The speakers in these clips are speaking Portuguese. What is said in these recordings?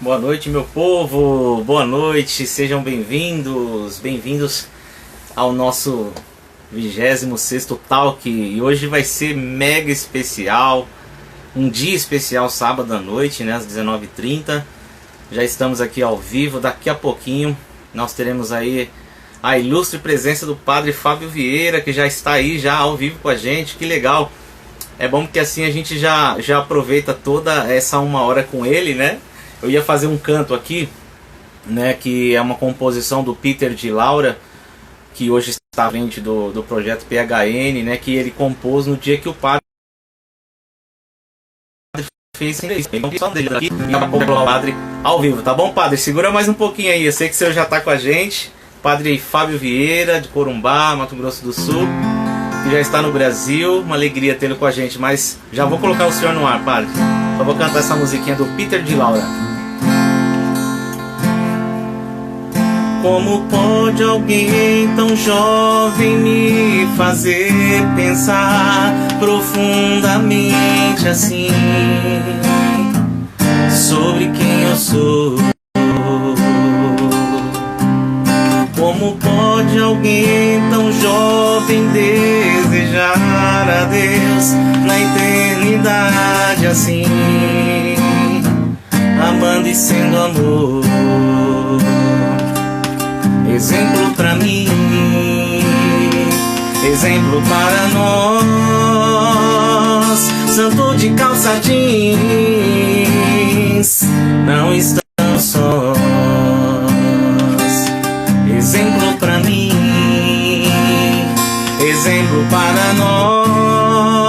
Boa noite, meu povo, boa noite, sejam bem-vindos ao nosso 26º Talk. E hoje vai ser mega especial, um dia especial, sábado à noite, né, às 19h30. Já estamos aqui ao vivo, daqui a pouquinho nós teremos aí a ilustre presença do Padre Fábio Vieira, que já está aí, já ao vivo com a gente, que legal. É bom porque assim a gente já aproveita toda essa uma hora com ele, né? Eu ia fazer um canto aqui, né, que é uma composição do Peter de Laura, que hoje está à frente do projeto PHN, né, que ele compôs no dia que o padre fez isso. Então, dele aqui e o padre ao vivo, tá bom, padre? Segura mais um pouquinho aí, eu sei que o senhor já está com a gente. Padre Fábio Vieira, de Corumbá, Mato Grosso do Sul, que já está no Brasil, uma alegria tê-lo com a gente, mas já vou colocar o senhor no ar, padre. Só vou cantar essa musiquinha do Peter de Laura. Como pode alguém tão jovem me fazer pensar profundamente assim sobre quem eu sou? Como pode alguém tão jovem desejar a Deus na eternidade assim, amando e sendo amor? Exemplo pra mim, exemplo para nós, santo de calça jeans, não estamos sós. Exemplo pra mim, exemplo para nós,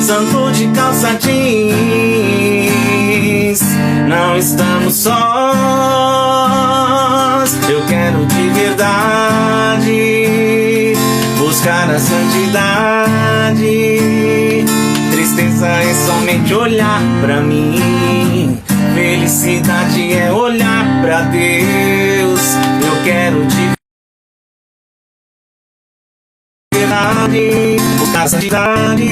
santo de calça jeans, não estamos sós. Eu quero de verdade buscar a santidade. Tristeza é somente olhar pra mim, felicidade é olhar pra Deus. Eu quero de verdade buscar a santidade.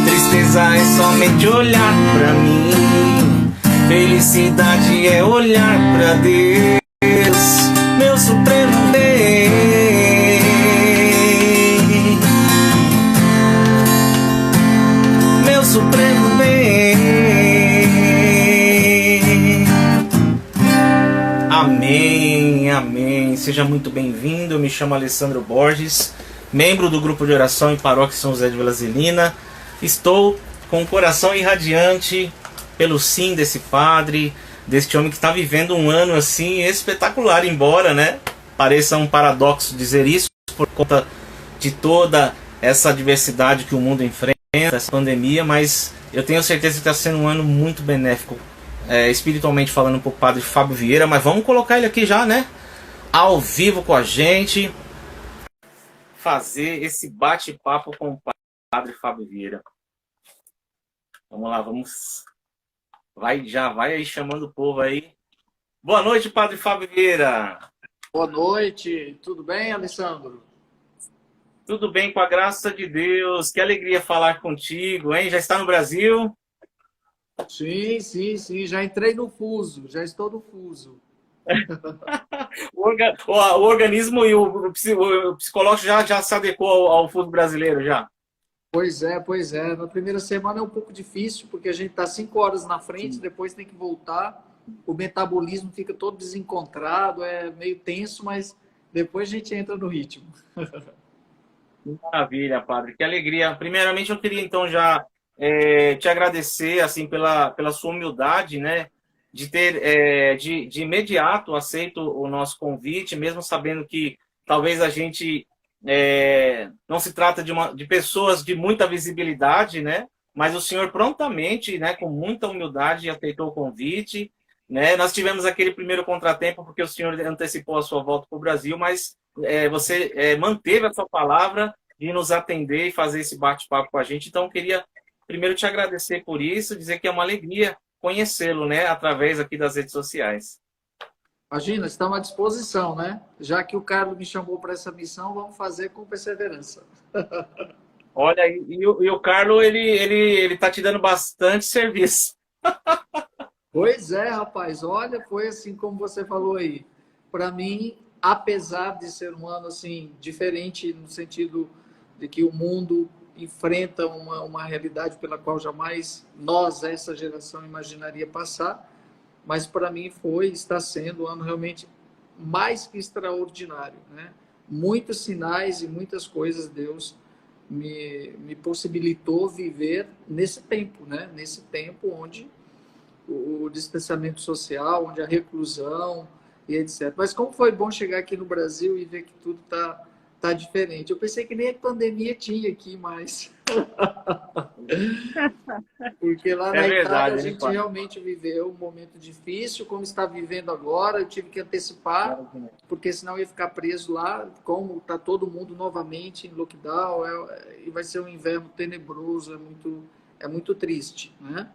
Tristeza é somente olhar pra mim, felicidade é olhar pra Deus. Meu supremo bem, meu supremo bem. Amém, amém. Seja muito bem-vindo. Eu me chamo Alessandro Borges, membro do grupo de oração em Paróquia São José de Vila Zelina. Estou com o coração irradiante pelo sim desse padre, deste homem que está vivendo um ano assim espetacular, embora, né, pareça um paradoxo dizer isso por conta de toda essa adversidade que o mundo enfrenta, essa pandemia, mas eu tenho certeza que está sendo um ano muito benéfico, espiritualmente falando, para o Padre Fábio Vieira. Mas vamos colocar ele aqui já, né, ao vivo com a gente, fazer esse bate-papo com o Padre Fábio Vieira. Vamos lá, já vai aí chamando o povo aí. Boa noite, Padre Fábio Vieira. Boa noite, tudo bem, Alessandro? Tudo bem, com a graça de Deus. Que alegria falar contigo, hein? Já está no Brasil? Sim, já entrei no fuso, já estou no fuso. O organismo e o psicológico já se adequou ao fuso brasileiro, já? Pois é. Na primeira semana é um pouco difícil, porque a gente está 5 horas na frente, depois tem que voltar. O metabolismo fica todo desencontrado, é meio tenso, mas depois a gente entra no ritmo. Maravilha, padre. Que alegria. Primeiramente, eu queria então já te agradecer assim pela sua humildade, né? De ter de imediato aceito o nosso convite, mesmo sabendo que talvez a gente não se trata de pessoas de muita visibilidade, né? Mas o senhor prontamente, né, com muita humildade, aceitou o convite, né? Nós tivemos aquele primeiro contratempo porque o senhor antecipou a sua volta para o Brasil, mas você manteve a sua palavra de nos atender e fazer esse bate-papo com a gente. Então, eu queria primeiro te agradecer por isso, dizer que é uma alegria conhecê-lo, né, através aqui das redes sociais. Imagina, estamos à disposição, né? Já que o Carlos me chamou para essa missão, vamos fazer com perseverança. Olha, e o Carlos, ele tá te dando bastante serviço. Pois é, rapaz. Olha, foi assim como você falou aí. Para mim, apesar de ser um ano assim diferente no sentido de que o mundo enfrenta uma realidade pela qual jamais nós, essa geração, imaginaria passar, mas para mim foi, está sendo um ano realmente mais que extraordinário, né? Muitos sinais e muitas coisas Deus me possibilitou viver nesse tempo, né? Nesse tempo onde o distanciamento social, onde a reclusão e etc. Mas como foi bom chegar aqui no Brasil e ver que tudo tá diferente. Eu pensei que nem a pandemia tinha aqui mais. Porque lá É na Itália a verdade, hein, gente pai? realmente viveu um momento difícil, como está vivendo agora. Eu tive que antecipar, porque senão eu ia ficar preso lá, como está todo mundo novamente em lockdown, e vai ser um inverno tenebroso, é muito triste, né?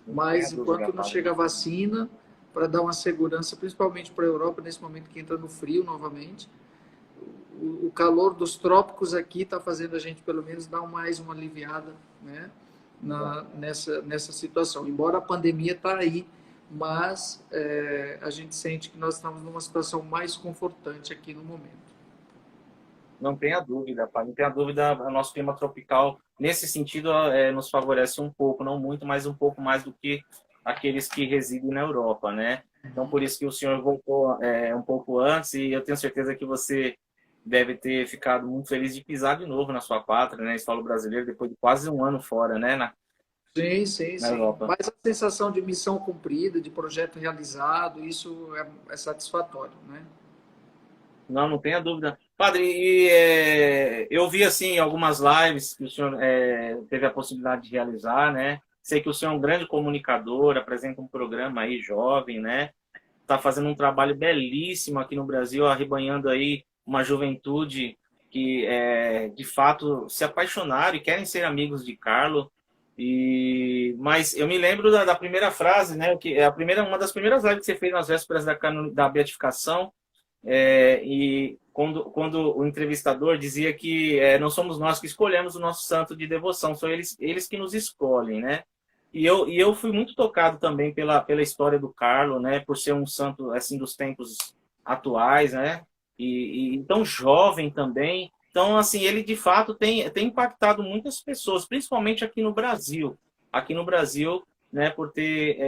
Não tenha Mas dúvida, enquanto não padre. chega a vacina, para dar uma segurança, principalmente para a Europa, nesse momento que entra no frio novamente, o calor dos trópicos aqui está fazendo a gente, pelo menos, dar mais uma aliviada, né, nessa situação. Embora a pandemia está aí, mas a gente sente que nós estamos numa situação mais confortante aqui no momento. Não tenha dúvida, pai. Não tenha dúvida, o nosso clima tropical, nesse sentido, nos favorece um pouco, não muito, mas um pouco mais do que aqueles que residem na Europa, né? Então, por isso que o senhor voltou um pouco antes, e eu tenho certeza que você deve ter ficado muito feliz de pisar de novo na sua pátria, né? Solo brasileiro, depois de quase um ano fora, né? Sim, sim, Na sim. Europa. Mas a sensação de missão cumprida, de projeto realizado, isso é satisfatório, né? Não, não tenha dúvida. Padre, eu vi assim algumas lives que o senhor teve a possibilidade de realizar, né? Sei que o senhor é um grande comunicador, apresenta um programa aí jovem, né? Está fazendo um trabalho belíssimo aqui no Brasil, arrebanhando aí uma juventude que de fato se apaixonaram e querem ser amigos de Carlo. Mas eu me lembro da primeira frase, né? Que é uma das primeiras lives que você fez nas vésperas da beatificação. E quando o entrevistador dizia que não somos nós que escolhemos o nosso santo de devoção, são eles que nos escolhem, né? E eu fui muito tocado também pela história do Carlo, né? Por ser um santo assim dos tempos atuais, né? E tão jovem também. Então, assim, ele de fato tem impactado muitas pessoas, principalmente aqui no Brasil. Aqui no Brasil, né? Por ter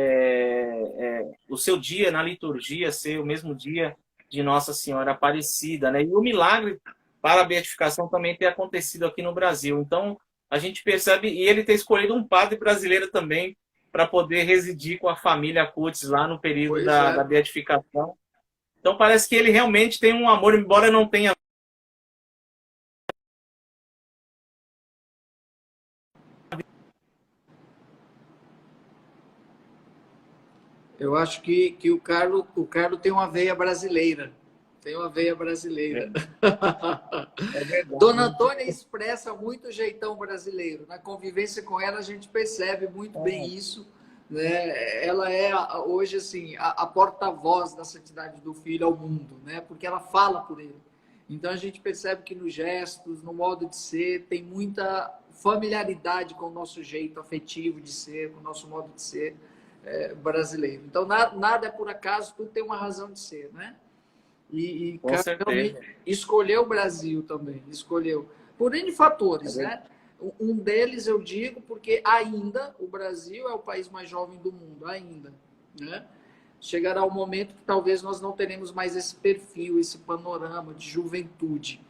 o seu dia na liturgia ser o mesmo dia de Nossa Senhora Aparecida, né? E o milagre para a beatificação também tem acontecido aqui no Brasil. Então, a gente percebe, e ele ter escolhido um padre brasileiro também para poder residir com a família Cutis lá no período Pois da é. beatificação. Então, parece que ele realmente tem um amor, embora não tenha. Eu acho que o Carlo tem uma veia brasileira. Tem uma veia brasileira. É verdade. Dona Antônia expressa muito o jeitão brasileiro. Na convivência com ela, a gente percebe muito bem isso. Né? Ela é, hoje, assim, a porta-voz da santidade do filho ao mundo, né? Porque ela fala por ele. Então, a gente percebe que nos gestos, no modo de ser, tem muita familiaridade com o nosso jeito afetivo de ser, com o nosso modo de ser brasileiro. Então, nada é por acaso, tudo tem uma razão de ser, né? E Com cara, realmente certeza. escolheu o Brasil também, escolheu. Por N É fatores, verdade. né? Um deles eu digo porque ainda o Brasil é o país mais jovem do mundo, ainda, né? Chegará o momento que talvez nós não teremos mais esse perfil, esse panorama de juventude.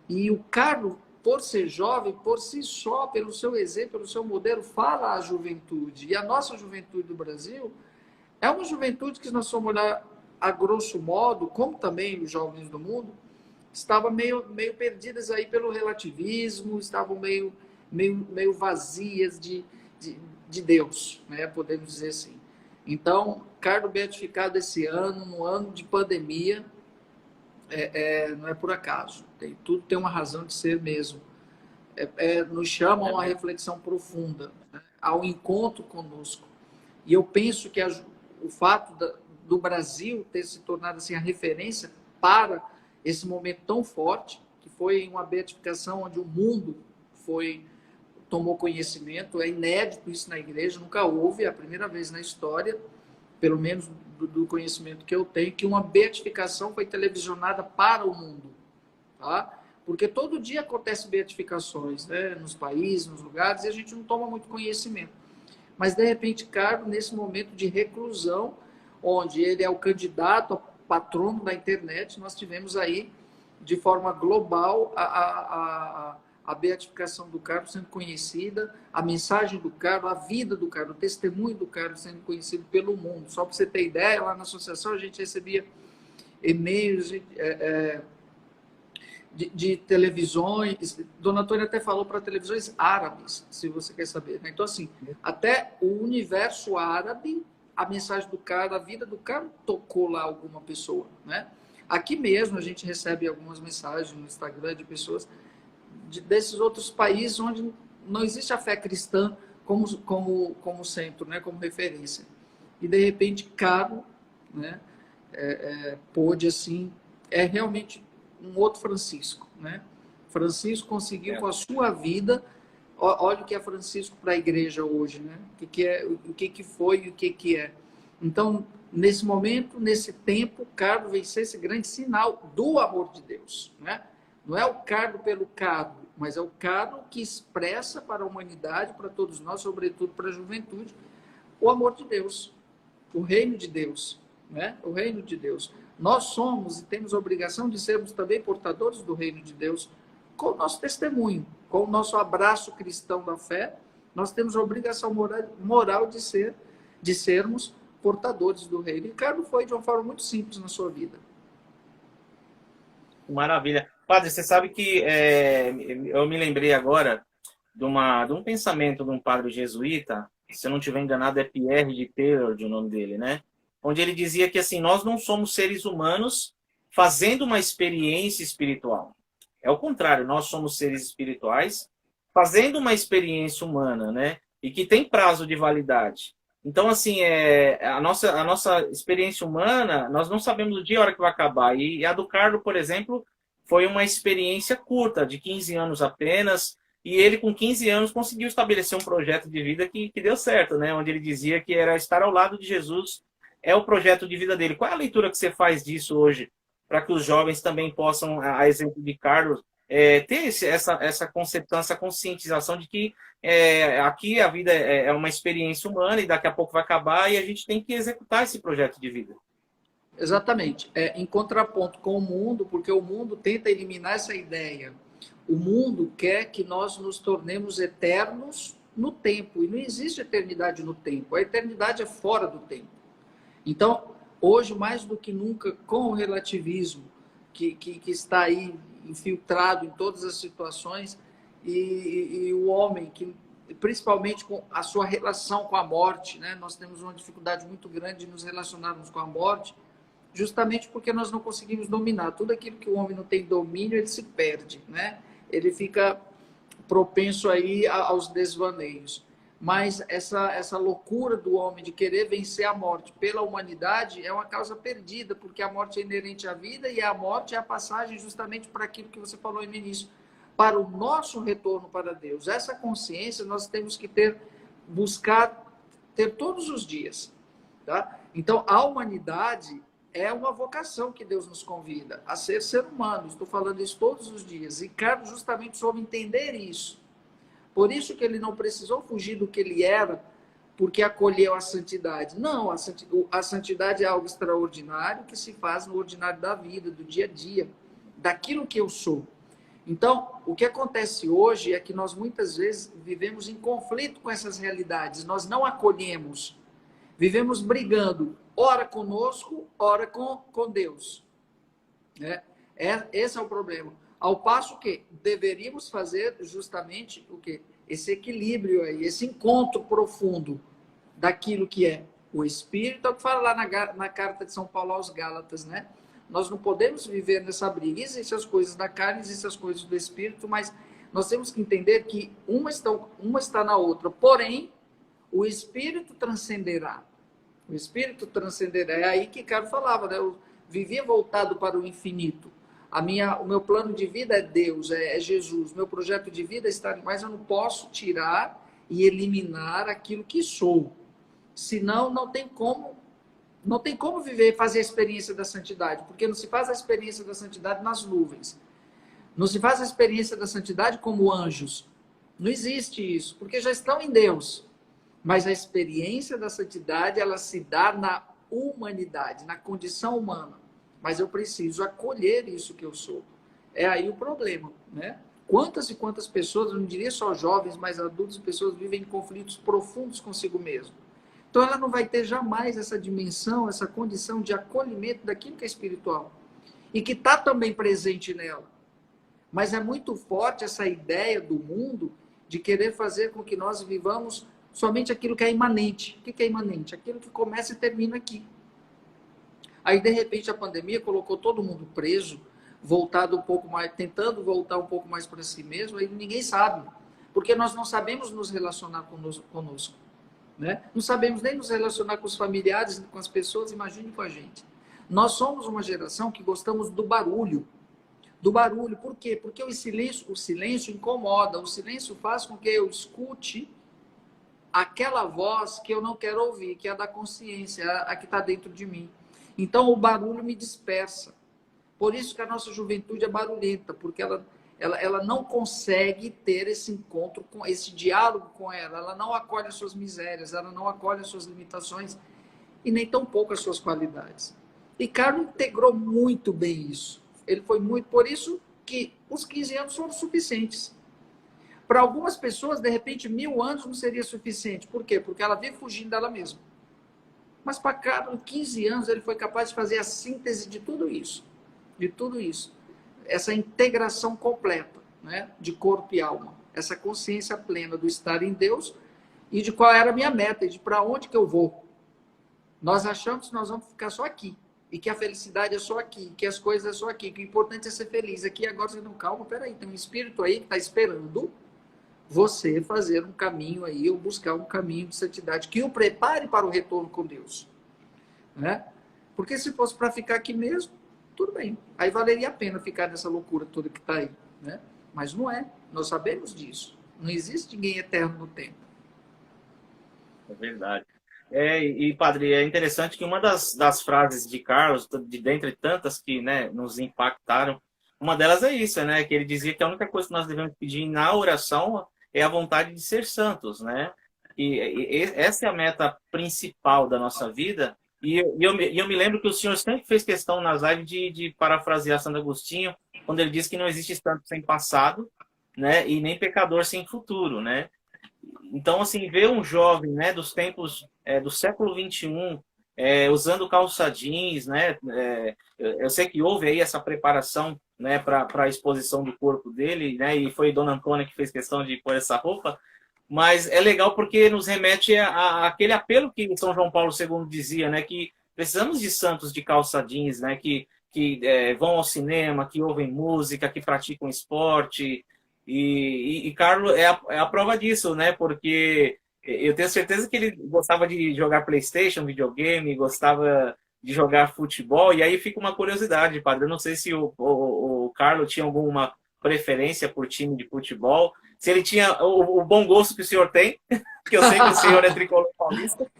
E o Carlos, por ser jovem, por si só, pelo seu exemplo, pelo seu modelo, fala à juventude. E a nossa juventude do Brasil é uma juventude que, se nós formos olhar a grosso modo, como também os jovens do mundo, estavam meio perdidas aí pelo relativismo, estavam meio vazias de Deus, né? Podemos dizer assim. Então, Carlos beatificado esse ano, no ano de pandemia, não é por acaso. Tudo tem uma razão de ser mesmo. Nos chama a É uma verdade. reflexão profunda, né? Ao encontro conosco. E eu penso que o fato do Brasil ter se tornado assim, a referência para esse momento tão forte, que foi uma beatificação onde o mundo tomou conhecimento, é inédito isso na igreja, nunca houve, é a primeira vez na história, pelo menos do conhecimento que eu tenho, que uma beatificação foi televisionada para o mundo, tá? Porque todo dia acontecem beatificações, né, nos países, nos lugares, e a gente não toma muito conhecimento. Mas, de repente, Carlos, nesse momento de reclusão, onde ele é o candidato a patrono da internet, nós tivemos aí, de forma global, a beatificação do Carlos sendo conhecida, a mensagem do Carlos, a vida do Carlos, o testemunho do Carlos sendo conhecido pelo mundo. Só para você ter ideia, lá na associação a gente recebia e-mails de televisões. Dona Antônia até falou para televisões árabes, se você quer saber, né? Então, assim, até o universo árabe, a mensagem do Carlos, a vida do Carlos tocou lá alguma pessoa, né? Aqui mesmo a gente recebe algumas mensagens no Instagram de pessoas desses outros países onde não existe a fé cristã como centro, né, como referência. E, de repente, Caro, né, pôde, assim, realmente um outro Francisco. Né? Francisco conseguiu, com a sua vida, olha o que é Francisco para a igreja hoje, né? O que foi e o que é. Então, nesse momento, nesse tempo, Caro vai ser esse grande sinal do amor de Deus, né? Não é o cargo pelo cargo, mas é o cargo que expressa para a humanidade, para todos nós, sobretudo para a juventude, o amor de Deus, o reino de Deus, né? O reino de Deus. Nós somos e temos a obrigação de sermos também portadores do reino de Deus com o nosso testemunho, com o nosso abraço cristão da fé. Nós temos a obrigação moral de sermos portadores do reino. E Ricardo foi de uma forma muito simples na sua vida. Maravilha. Padre, você sabe que eu me lembrei agora de um pensamento de um padre jesuíta, se eu não estiver enganado é Pierre de Teilhard, o nome dele, né? Onde ele dizia que assim, nós não somos seres humanos fazendo uma experiência espiritual. É o contrário, nós somos seres espirituais fazendo uma experiência humana, né? E que tem prazo de validade. Então, assim, a nossa experiência humana, nós não sabemos o dia e a hora que vai acabar. E a do Carlos, por exemplo, foi uma experiência curta, de 15 anos apenas, e ele, com 15 anos, conseguiu estabelecer um projeto de vida que deu certo, né? Onde ele dizia que era estar ao lado de Jesus, é o projeto de vida dele. Qual é a leitura que você faz disso hoje, para que os jovens também possam, a exemplo de Carlos, ter essa concepção, essa conscientização de que aqui a vida é uma experiência humana e daqui a pouco vai acabar e a gente tem que executar esse projeto de vida. Exatamente. Em contraponto com o mundo, porque o mundo tenta eliminar essa ideia. O mundo quer que nós nos tornemos eternos no tempo, e não existe eternidade no tempo. A eternidade é fora do tempo. Então, hoje, mais do que nunca, com o relativismo que está aí infiltrado em todas as situações, e o homem, que principalmente com a sua relação com a morte, né? Nós temos uma dificuldade muito grande de nos relacionarmos com a morte, justamente porque nós não conseguimos dominar. Tudo aquilo que o homem não tem domínio, ele se perde, né? Ele fica propenso aí aos desvaneios. Mas essa loucura do homem de querer vencer a morte pela humanidade é uma causa perdida, porque a morte é inerente à vida e a morte é a passagem justamente para aquilo que você falou no início, para o nosso retorno para Deus. Essa consciência nós temos que buscar ter todos os dias. Tá? Então, a humanidade é uma vocação que Deus nos convida a ser humano. Estou falando isso todos os dias. E Carlos justamente soube entender isso. Por isso que ele não precisou fugir do que ele era, porque acolheu a santidade. Não, a santidade é algo extraordinário que se faz no ordinário da vida, do dia a dia, daquilo que eu sou. Então, o que acontece hoje é que nós muitas vezes vivemos em conflito com essas realidades. Nós não acolhemos. Vivemos brigando, ora conosco, ora com Deus. Né? Esse é o problema. Ao passo que deveríamos fazer justamente o quê? Esse equilíbrio aí, esse encontro profundo daquilo que é o Espírito, é o que fala lá na carta de São Paulo aos Gálatas, né? Nós não podemos viver nessa briga. Existem as coisas da carne, existem as coisas do Espírito, mas nós temos que entender que uma está na outra. Porém, o Espírito transcenderá. O Espírito transcenderá. É aí que Carlos falava, né? Eu vivia voltado para o infinito. O meu plano de vida é Deus, é Jesus. Meu projeto de vida é estar... Mas eu não posso tirar e eliminar aquilo que sou. Senão, não tem como Não tem como viver e fazer a experiência da santidade, porque não se faz a experiência da santidade nas nuvens. Não se faz a experiência da santidade como anjos. Não existe isso, porque já estão em Deus. Mas a experiência da santidade, ela se dá na humanidade, na condição humana. Mas eu preciso acolher isso que eu sou. É aí o problema, né? Quantas e quantas pessoas, eu não diria só jovens, mas adultos e pessoas vivem em conflitos profundos consigo mesmo. Então ela não vai ter jamais essa dimensão, essa condição de acolhimento daquilo que é espiritual. E que está também presente nela. Mas é muito forte essa ideia do mundo de querer fazer com que nós vivamos somente aquilo que é imanente. O que é imanente? Aquilo que começa e termina aqui. Aí, de repente, a pandemia colocou todo mundo preso, voltado um pouco mais, tentando voltar um pouco mais para si mesmo, aí ninguém sabe. Porque nós não sabemos nos relacionar conosco. Né? Não sabemos nem nos relacionar com os familiares, com as pessoas, imagine com a gente. Nós somos uma geração que gostamos do barulho. Do barulho. Por quê? Porque o silêncio incomoda. O silêncio faz com que eu escute aquela voz que eu não quero ouvir, que é a da consciência, a que está dentro de mim. Então, o barulho me dispersa. Por isso que a nossa juventude é barulhenta, porque ela não consegue ter esse encontro, com esse diálogo com ela não acolhe as suas misérias, ela não acolhe as suas limitações e nem tão pouco as suas qualidades. E Carlos integrou muito bem isso. Ele foi muito, por isso que os 15 anos foram suficientes. Para algumas pessoas, de repente, 1000 anos não seria suficiente. Por quê? Porque ela vive fugindo dela mesma. Mas para Carlos, 15 anos, ele foi capaz de fazer a síntese de tudo isso. De tudo isso. Essa integração completa, né? De corpo e alma. Essa consciência plena do estar em Deus e de qual era a minha meta e de para onde que eu vou. Nós achamos que nós vamos ficar só aqui. E que a felicidade é só aqui, que as coisas é só aqui, que o importante é ser feliz. Aqui agora você não, calma, peraí, tem um espírito aí que está esperando você fazer um caminho aí, ou buscar um caminho de santidade, que o prepare para o retorno com Deus. Né? Porque se fosse para ficar aqui mesmo, tudo bem. Aí valeria a pena ficar nessa loucura toda que está aí. Né? Mas não é. Nós sabemos disso. Não existe ninguém eterno no tempo. É verdade. E, padre, é interessante que uma das frases de Carlos, de dentre tantas que, né, nos impactaram, uma delas é isso, né? Que ele dizia que a única coisa que nós devemos pedir na oração é a vontade de ser santos, né? E essa é a meta principal da nossa vida. E eu me lembro que o senhor sempre fez questão nas lives de parafrasear Santo Agostinho, quando ele diz que não existe santo sem passado, né? E nem pecador sem futuro, né? Então, assim, ver um jovem, né, dos tempos do século XXI, usando calça jeans, né, eu sei que houve aí essa preparação, né, para a exposição do corpo dele, né, e foi Dona Antônia que fez questão de pôr essa roupa, mas é legal porque nos remete àquele apelo que São João Paulo II dizia, né, que precisamos de santos de calça jeans, né, que vão ao cinema, que ouvem música, que praticam esporte. E Carlos é a prova disso, né? Porque eu tenho certeza que ele gostava de jogar PlayStation, videogame, gostava de jogar futebol. E aí fica uma curiosidade, padre. Eu não sei se o Carlos tinha alguma preferência por time de futebol, se ele tinha o bom gosto que o senhor tem, que eu sei que o senhor é tricolor paulista.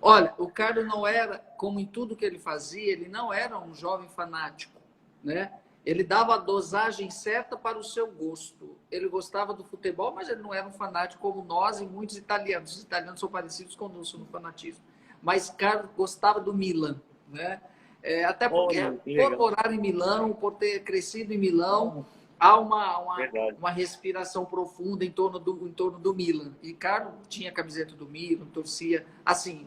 Olha, o Carlos não era, como em tudo que ele fazia, ele não era um jovem fanático, né? Ele dava a dosagem certa para o seu gosto. Ele gostava do futebol, mas ele não era um fanático como nós e muitos italianos. Os italianos são parecidos conosco no fanatismo. Mas Carlos gostava do Milan, né? Até porque, por morar em Milão, por ter crescido em Milão, há uma respiração profunda em torno do Milan. E Carlos tinha a camiseta do Milan, torcia, assim,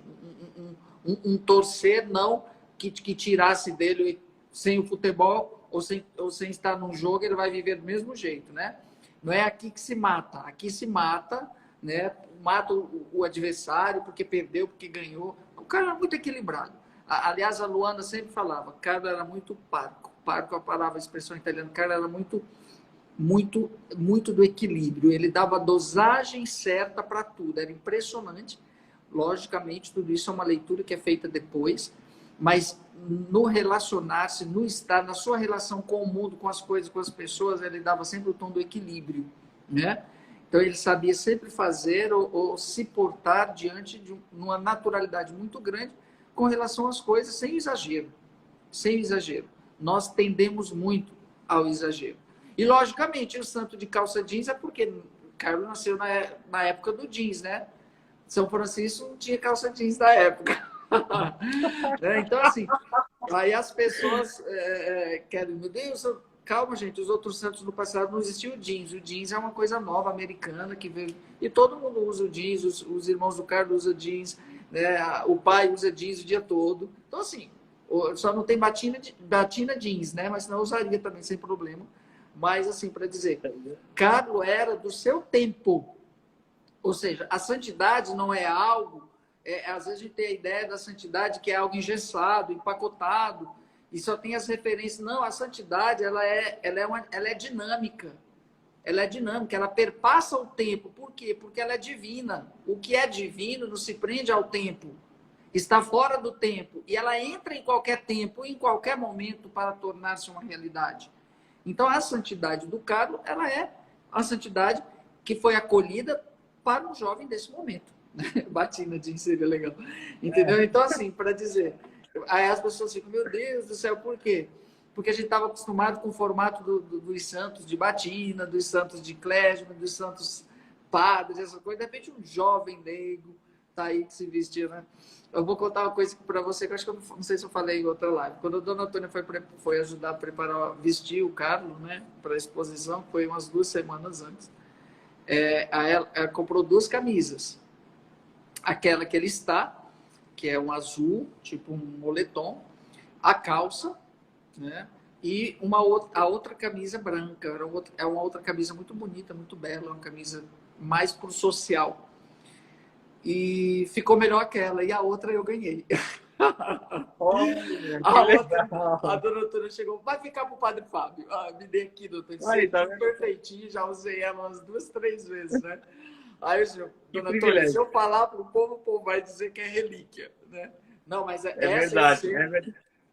um torcer não que tirasse dele sem o futebol, ou sem estar num jogo, ele vai viver do mesmo jeito, né? Não é aqui que se mata. Aqui se mata, né? Mata o adversário porque perdeu, porque ganhou. O cara era muito equilibrado. Aliás, a Luana sempre falava, o cara era muito parco. Parco é a palavra, a expressão italiana. O cara era muito, muito, muito do equilíbrio. Ele dava a dosagem certa para tudo. Era impressionante. Logicamente, tudo isso é uma leitura que é feita depois, mas no relacionar-se, no estar, na sua relação com o mundo, com as coisas, com as pessoas, ele dava sempre o tom do equilíbrio, né? Então ele sabia sempre fazer ou se portar diante de uma naturalidade muito grande, com relação às coisas, sem exagero. Sem exagero. Nós tendemos muito ao exagero. E, logicamente, o santo de calça jeans é porque Carlos nasceu na época do jeans, né? São Francisco não tinha calça jeans da época. Então, assim, aí as pessoas querem, meu Deus, calma, gente, os outros santos no passado não existia o jeans. O jeans é uma coisa nova, americana, que veio. E todo mundo usa o jeans, os irmãos do Carlos usam jeans, né? O pai usa jeans o dia todo. Então, assim, só não tem batina jeans, né? Mas senão eu usaria também sem problema. Mas, assim, para dizer, Carlos era do seu tempo. Ou seja, a santidade não é algo... às vezes a gente tem a ideia da santidade que é algo engessado, empacotado, e só tem as referências. Não, a santidade ela é dinâmica. Ela é dinâmica, ela perpassa o tempo. Por quê? Porque ela é divina. O que é divino não se prende ao tempo. Está fora do tempo. E ela entra em qualquer tempo, em qualquer momento, para tornar-se uma realidade. Então, a santidade do Carlos, ela é a santidade que foi acolhida para um jovem desse momento. Batina de seria legal. Entendeu? Então, assim, para dizer... Aí as pessoas ficam, meu Deus do céu, por quê? Porque a gente estava acostumado com o formato dos santos de batina, dos santos de clésima, dos santos padres, essa coisa. De repente, um jovem leigo tá aí que se vestia, né? Eu vou contar uma coisa para você, que eu acho que eu não sei se eu falei em outra live. Quando a dona Antônia foi ajudar a preparar, vestir o Carlos, né, para a exposição, foi umas 2 semanas antes. Aí ela comprou 2 camisas. Aquela que ele está, que é um azul, tipo um moletom, a calça, né? E a outra camisa branca. É uma outra camisa muito bonita, muito bela, uma camisa mais pro social. E ficou melhor aquela, e a outra eu ganhei. A dona Antônia chegou, vai ficar pro Padre Fábio. Me dê aqui, doutor. Tá perfeitinho, já usei ela umas 2, 3 vezes, né? Aí eu disse, dona Antônia, se eu falar pro povo, o povo vai dizer que é relíquia, né? Não, mas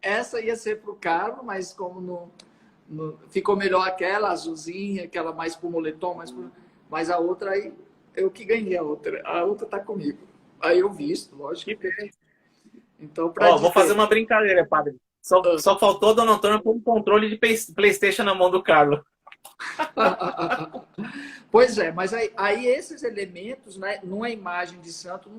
essa ia ser pro Carlos, mas como ficou melhor aquela azulzinha, aquela mais pro moletom, mas a outra aí, eu que ganhei a outra tá comigo. Aí eu visto, lógico. Então, vou fazer uma brincadeira, padre. Só faltou a dona Antônia com um controle de PlayStation na mão do Carlos. Pois é, mas aí esses elementos, né, numa imagem de santo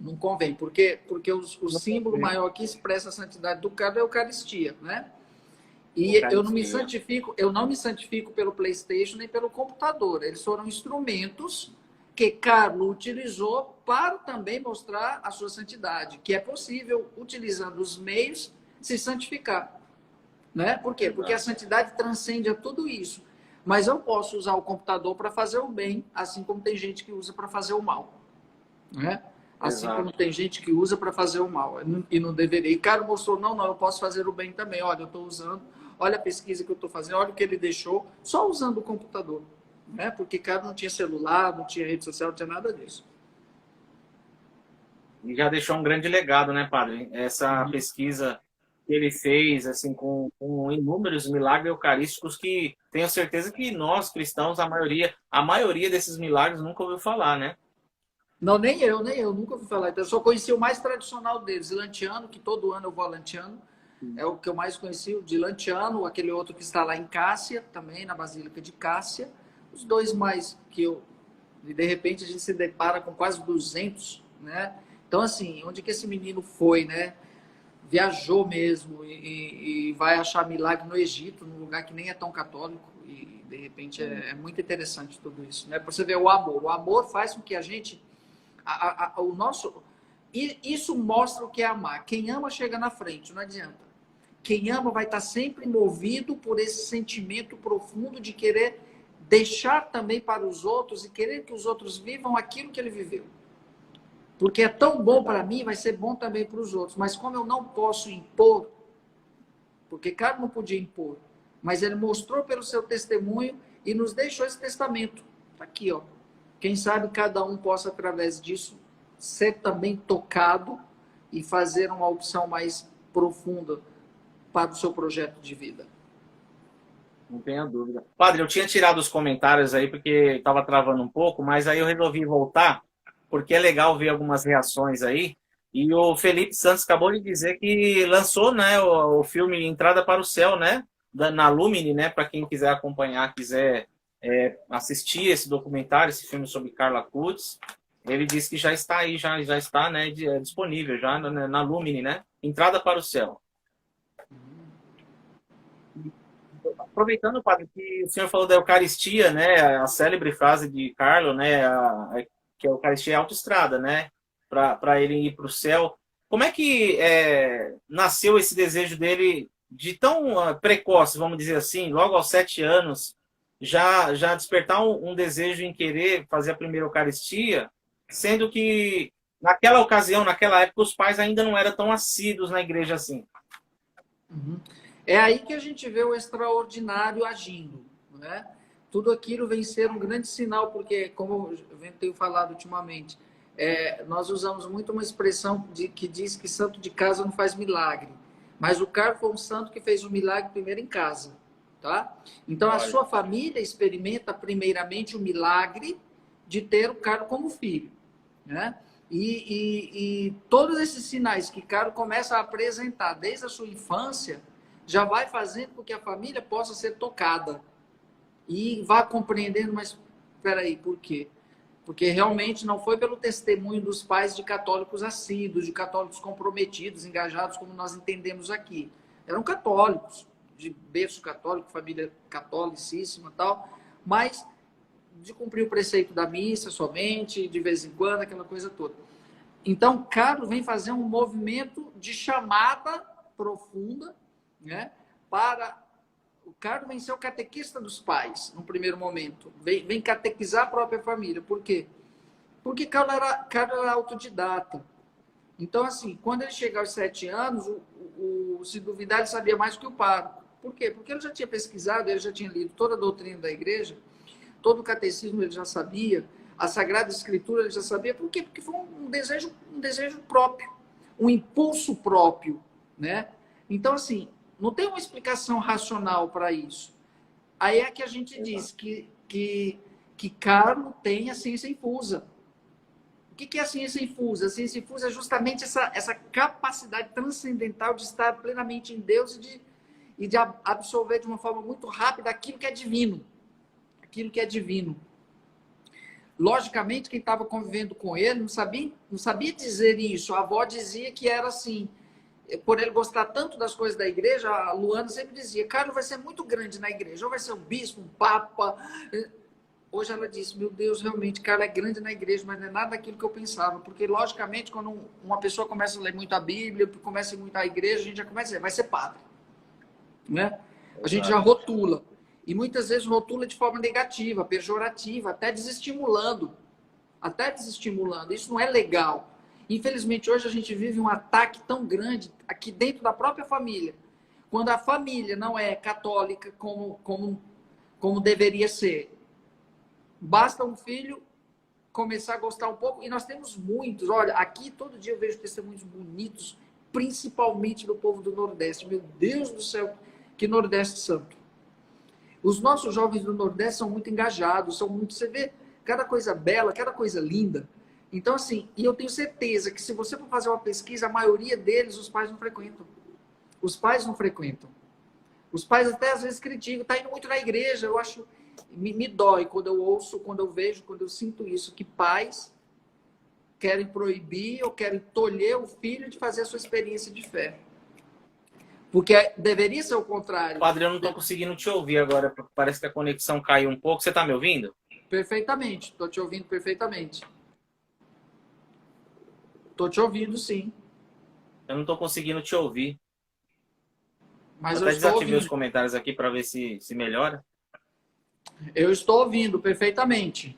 não convém, porque o símbolo maior que expressa a santidade do Carlos é a Eucaristia, né? E eu não me santifico pelo PlayStation nem pelo computador. Eles foram instrumentos que Carlos utilizou para também mostrar a sua santidade, que é possível, utilizando os meios, se santificar. Né? Por quê? Porque a santidade transcende a tudo isso. Mas eu posso usar o computador para fazer o bem, assim como tem gente que usa para fazer o mal. Né? Assim como tem gente que usa para fazer o mal. E não deveria. E Carlos mostrou, não, eu posso fazer o bem também. Olha, eu estou usando, olha a pesquisa que eu estou fazendo, olha o que ele deixou, só usando o computador. Né? Porque Carlos não tinha celular, não tinha rede social, não tinha nada disso. E já deixou um grande legado, né, padre? Essa pesquisa que ele fez, assim, com inúmeros milagres eucarísticos que tenho certeza que nós, cristãos, a maioria desses milagres nunca ouviu falar, né? Não, nem eu, nunca ouvi falar. Então, eu só conheci o mais tradicional deles, Lanciano, que todo ano eu vou a Lanciano. É o que eu mais conheci, o de Lanciano, aquele outro que está lá em Cássia, também na Basílica de Cássia. Os 2 mais que eu... E de repente a gente se depara com quase 200, né? Então, assim, onde que esse menino foi, né? Viajou mesmo e vai achar milagre no Egito, num lugar que nem é tão católico. E, de repente, é muito interessante tudo isso, né? Para você ver o amor. O amor faz com que a gente... Isso mostra o que é amar. Quem ama chega na frente, não adianta. Quem ama vai estar sempre movido por esse sentimento profundo de querer deixar também para os outros e querer que os outros vivam aquilo que ele viveu. Porque é tão bom para mim, vai ser bom também para os outros. Mas como eu não posso impor, porque Carlos não podia impor, mas ele mostrou pelo seu testemunho e nos deixou esse testamento. Está aqui, ó. Quem sabe cada um possa, através disso, ser também tocado e fazer uma opção mais profunda para o seu projeto de vida. Não tenha dúvida. Padre, eu tinha tirado os comentários aí porque estava travando um pouco, mas aí eu resolvi voltar, porque é legal ver algumas reações aí. E o Felipe Santos acabou de dizer que lançou, né, o filme Entrada para o Céu, né, na Lumine, né, para quem quiser acompanhar, quiser assistir esse documentário, esse filme sobre Carla Cutts. Ele disse que já está aí, já está, né, disponível já na Lumine, né, Entrada para o Céu. Aproveitando, padre, que o senhor falou da Eucaristia, né, a célebre frase de Carlo, né, que a Eucaristia é autoestrada, né, para ele ir para o céu. Como é que nasceu esse desejo dele de tão precoce, vamos dizer assim, logo aos 7 anos, já despertar um desejo em querer fazer a primeira Eucaristia, sendo que naquela ocasião, naquela época, os pais ainda não eram tão assíduos na igreja assim? Uhum. É aí que a gente vê o extraordinário agindo, né? Tudo aquilo vem ser um grande sinal, porque, como eu tenho falado ultimamente, nós usamos muito uma expressão que diz que santo de casa não faz milagre. Mas o Carlos foi um santo que fez o milagre primeiro em casa, tá? Então, a sua família experimenta primeiramente o milagre de ter o Carlos como filho, né? E todos esses sinais que Caro começa a apresentar desde a sua infância já vai fazendo com que a família possa ser tocada e vá compreendendo, mas espera aí, por quê? Porque realmente não foi pelo testemunho dos pais de católicos assíduos, de católicos comprometidos, engajados, como nós entendemos aqui. Eram católicos, de berço católico, família catolicíssima e tal, mas de cumprir o preceito da missa somente, de vez em quando, aquela coisa toda. Então, Carlos vem fazer um movimento de chamada profunda, né, para... O Carlos vem ser o catequista dos pais, no primeiro momento. Vem catequizar a própria família. Por quê? Porque Carlos era autodidata. Então, assim, quando ele chega aos 7 anos, se duvidar, ele sabia mais que o pároco. Por quê? Porque ele já tinha pesquisado, ele já tinha lido toda a doutrina da igreja, todo o catecismo ele já sabia, a Sagrada Escritura ele já sabia. Por quê? Porque foi um desejo próprio, um impulso próprio, né? Então, assim, não tem uma explicação racional para isso. Aí é que a gente diz que Carlo tem a ciência infusa. O que é a ciência infusa? A ciência infusa é justamente essa capacidade transcendental de estar plenamente em Deus e de absorver de uma forma muito rápida aquilo que é divino. Aquilo que é divino. Logicamente, quem estava convivendo com ele não sabia dizer isso. A avó dizia que era assim. Por ele gostar tanto das coisas da igreja, a Luana sempre dizia, Carlos vai ser muito grande na igreja, ou vai ser um bispo, um papa. Hoje ela disse, meu Deus, realmente, Carlos é grande na igreja, mas não é nada daquilo que eu pensava. Porque, logicamente, quando uma pessoa começa a ler muito a Bíblia, começa a ir muito à igreja, a gente já começa a dizer, vai ser padre. Né? A gente já rotula. E muitas vezes rotula de forma negativa, pejorativa, até desestimulando. Isso não é legal. Infelizmente, hoje a gente vive um ataque tão grande aqui dentro da própria família. Quando a família não é católica como deveria ser. Basta um filho começar a gostar um pouco. E nós temos muitos. Olha, aqui todo dia eu vejo testemunhos bonitos, principalmente do povo do Nordeste. Meu Deus do céu, que Nordeste santo. Os nossos jovens do Nordeste são muito engajados, você vê cada coisa bela, cada coisa linda. Então, assim, e eu tenho certeza que se você for fazer uma pesquisa, a maioria deles, os pais não frequentam. Os pais não frequentam. Os pais até às vezes criticam, está indo muito na igreja. Eu acho, me dói quando eu ouço, quando eu vejo, quando eu sinto isso, que pais querem proibir ou querem tolher o filho de fazer a sua experiência de fé. Porque deveria ser o contrário. Padre, eu não estou conseguindo te ouvir agora, parece que a conexão caiu um pouco. Você está me ouvindo? Perfeitamente, estou te ouvindo perfeitamente. Estou te ouvindo, sim. Eu não estou conseguindo te ouvir. Mas eu até desativei os comentários aqui para ver se melhora. Eu estou ouvindo perfeitamente.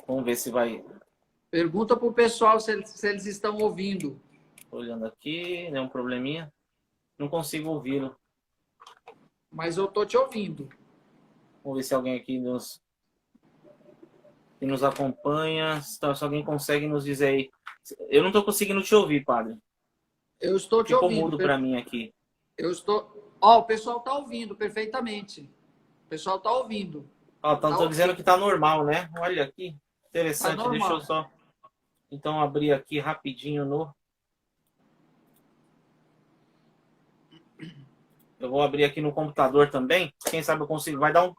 Vamos ver se vai... Pergunta para o pessoal se eles estão ouvindo. Estou olhando aqui, deu um probleminha. Não consigo ouvi-lo. Mas eu estou te ouvindo. Vamos ver se alguém aqui que nos acompanha, se alguém consegue nos dizer aí. Eu não estou conseguindo te ouvir, padre. Eu estou te ouvindo. Ficou mudo para mim aqui. Eu estou... Ó, o pessoal está ouvindo perfeitamente. O pessoal está ouvindo. Ó, estão dizendo que está normal, né? Olha aqui. Interessante. Deixa eu só... então abrir aqui rapidinho no... Eu vou abrir aqui no computador também. Quem sabe eu consigo. Vai dar um...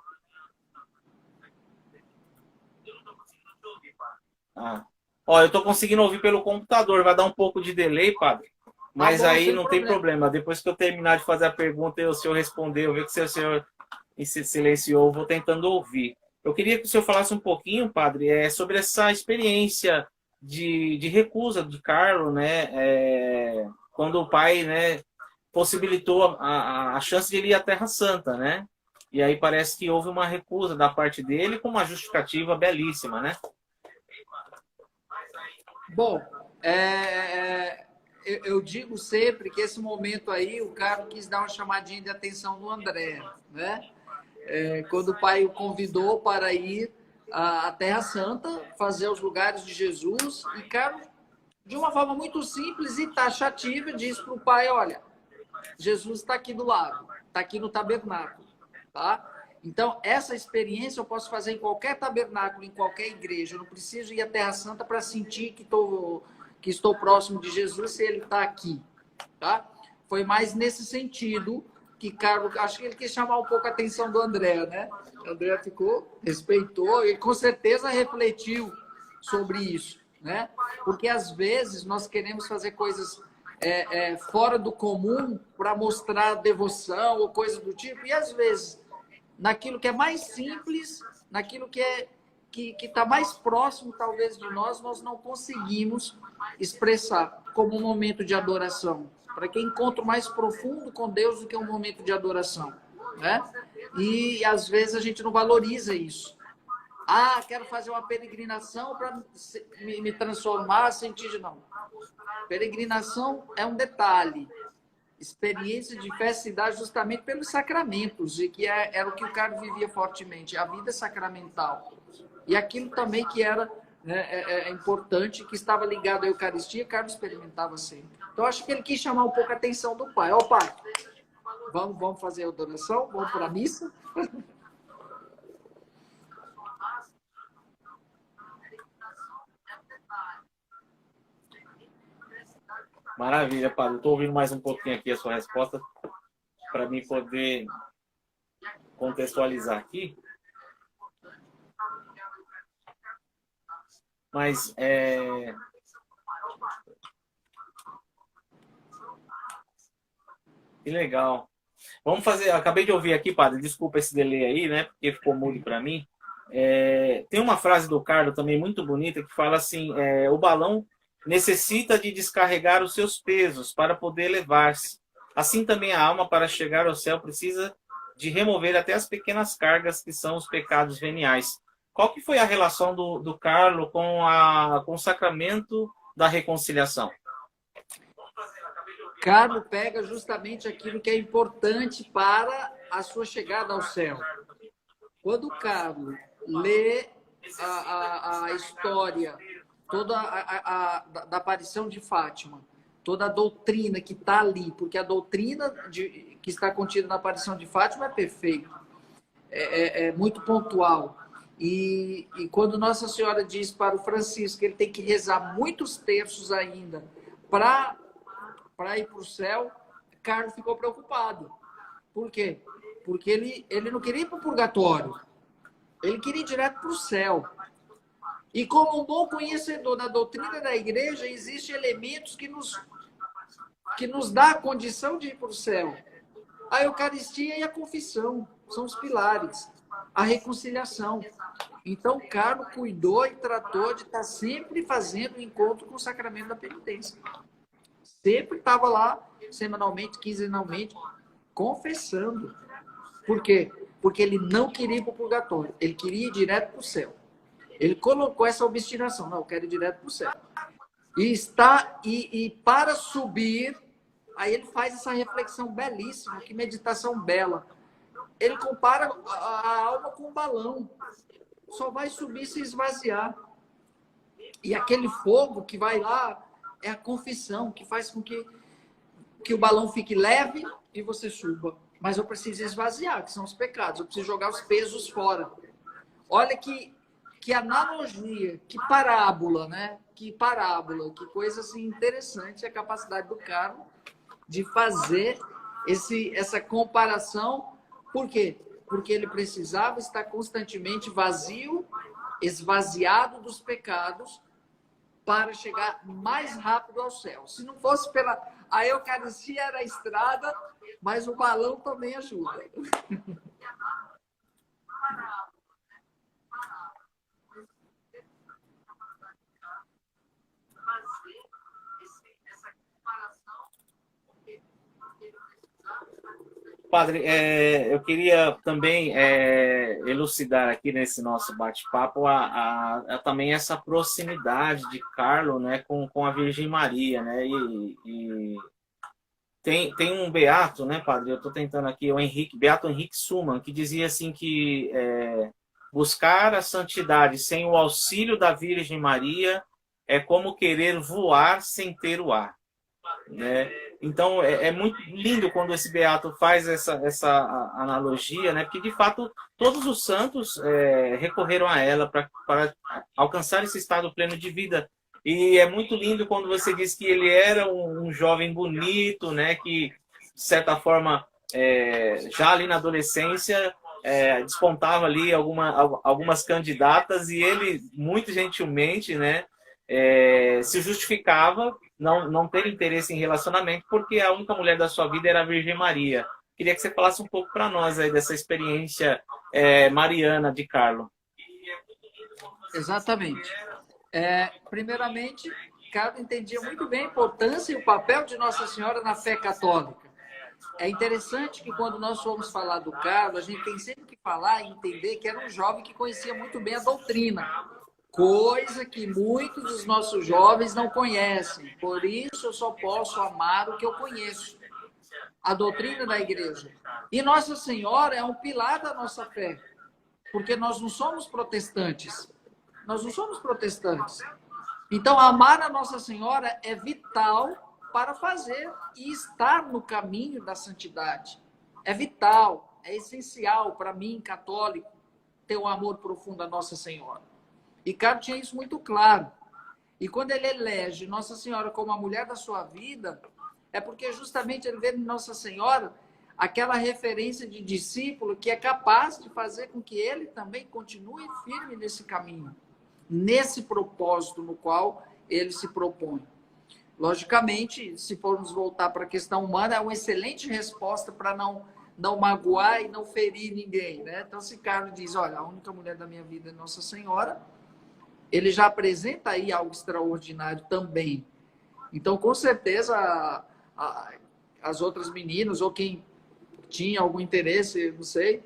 Ah. Ó, eu tô conseguindo ouvir pelo computador. Vai dar um pouco de delay, padre. Tá Mas bom, aí sem não tem problema. problema. Depois que eu terminar de fazer a pergunta e o senhor responder, eu ver que o senhor se silenciou, eu vou tentando ouvir. Eu queria que o senhor falasse um pouquinho, padre, sobre essa experiência de recusa de Carlo, né? Quando o pai, né, possibilitou a chance de ele ir à Terra Santa, né? E aí parece que houve uma recusa da parte dele com uma justificativa belíssima, né? Bom, eu digo sempre que esse momento aí, o cara quis dar uma chamadinha de atenção no André, né? Quando o pai o convidou para ir à Terra Santa, fazer os lugares de Jesus, e Carlos, de uma forma muito simples e taxativa, disse para o pai, olha, Jesus está aqui do lado, está aqui no tabernáculo, tá? Então, essa experiência eu posso fazer em qualquer tabernáculo, em qualquer igreja. Eu não preciso ir à Terra Santa para sentir que estou próximo de Jesus se ele está aqui, tá? Foi mais nesse sentido que Carlos, acho que ele quis chamar um pouco a atenção do André, né? O André ficou, respeitou e com certeza refletiu sobre isso, né? Porque às vezes nós queremos fazer coisas fora do comum para mostrar devoção ou coisa do tipo, e às vezes naquilo que é mais simples, naquilo que está mais próximo, talvez, de nós, nós não conseguimos expressar como um momento de adoração. Para quem encontro mais profundo com Deus do que um momento de adoração, né? E às vezes a gente não valoriza isso. Ah, quero fazer uma peregrinação para me transformar, sentir de não. Peregrinação é um detalhe. Experiência de fé se dá justamente pelos sacramentos, e que era o que o Carlos vivia fortemente, a vida sacramental. E aquilo também que era importante, que estava ligado à Eucaristia, Carlos experimentava sempre. Então, acho que ele quis chamar um pouco a atenção do pai. Ó, pai, vamos fazer a adoração? Vamos para a missa? Maravilha, padre. Estou ouvindo mais um pouquinho aqui a sua resposta para mim poder contextualizar aqui. Mas que legal. Vamos fazer. Acabei de ouvir aqui, padre. Desculpa esse delay aí, né? Porque ficou mudo para mim. Tem uma frase do Carlos também muito bonita que fala assim: o balão necessita de descarregar os seus pesos para poder elevar-se. Assim também a alma, para chegar ao céu, precisa de remover até as pequenas cargas que são os pecados veniais. Qual que foi a relação do Carlos com o sacramento da reconciliação? Carlos pega justamente aquilo que é importante para a sua chegada ao céu. Quando o Carlos lê a história toda da aparição de Fátima, toda a doutrina que está ali, porque a doutrina que está contida na aparição de Fátima é perfeita, é muito pontual. E quando Nossa Senhora diz para o Francisco que ele tem que rezar muitos terços ainda para ir para o céu, Carlos ficou preocupado. Por quê? Porque ele não queria ir para o purgatório, ele queria ir direto para o céu. E como um bom conhecedor da doutrina da igreja, existem elementos que nos dá a condição de ir para o céu. A Eucaristia e a confissão são os pilares. A reconciliação. Então, Carlos cuidou e tratou de estar sempre fazendo o encontro com o sacramento da penitência. Sempre estava lá, semanalmente, quinzenalmente, confessando. Por quê? Porque ele não queria ir para o purgatório. Ele queria ir direto para o céu. Ele colocou essa obstinação. Não, eu quero ir direto para o céu. E para subir, aí ele faz essa reflexão belíssima, que meditação bela. Ele compara a alma com um balão. Só vai subir se esvaziar. E aquele fogo que vai lá é a confissão, que faz com que o balão fique leve e você suba. Mas eu preciso esvaziar, que são os pecados. Eu preciso jogar os pesos fora. Olha que que analogia, que parábola, né? Que parábola, que coisa assim interessante a capacidade do Carlos de fazer essa comparação. Por quê? Porque ele precisava estar constantemente vazio, esvaziado dos pecados, para chegar mais rápido ao céu. Se não fosse pela... A Eucaristia era a estrada, mas o balão também ajuda. Padre, eu queria também elucidar aqui nesse nosso bate-papo também essa proximidade de Carlo, né, com a Virgem Maria, né, e tem um beato, né, padre, eu estou tentando aqui, Beato Henrique Suman, que dizia assim que buscar a santidade sem o auxílio da Virgem Maria é como querer voar sem ter o ar, né? Então é muito lindo quando esse beato faz essa analogia, né? Porque de fato todos os santos recorreram a ela para alcançar esse estado pleno de vida. E é muito lindo quando você diz que ele era um jovem bonito, né? Que de certa forma já ali na adolescência despontava ali algumas candidatas e ele muito gentilmente, né? Se justificava não ter interesse em relacionamento, porque a única mulher da sua vida era a Virgem Maria. Queria que você falasse um pouco para nós aí dessa experiência mariana de Carlo. Exatamente. Primeiramente, Carlo entendia muito bem a importância e o papel de Nossa Senhora na fé católica. É interessante que quando nós formos falar do Carlo, a gente tem sempre que falar e entender que era um jovem que conhecia muito bem a doutrina. Coisa que muitos dos nossos jovens não conhecem. Por isso eu só posso amar o que eu conheço. A doutrina da igreja. E Nossa Senhora é um pilar da nossa fé. Porque nós não somos protestantes. Nós não somos protestantes. Então, amar a Nossa Senhora é vital para fazer e estar no caminho da santidade. É vital, é essencial para mim, católico, ter um amor profundo a Nossa Senhora. E Carlos tinha isso muito claro. E quando ele elege Nossa Senhora como a mulher da sua vida, é porque justamente ele vê em Nossa Senhora aquela referência de discípulo que é capaz de fazer com que ele também continue firme nesse caminho, nesse propósito no qual ele se propõe. Logicamente, se formos voltar para a questão humana, é uma excelente resposta para não magoar e não ferir ninguém, né? Então, se Carlos diz, olha, a única mulher da minha vida é Nossa Senhora, ele já apresenta aí algo extraordinário também. Então, com certeza, as outras meninas, ou quem tinha algum interesse, não sei,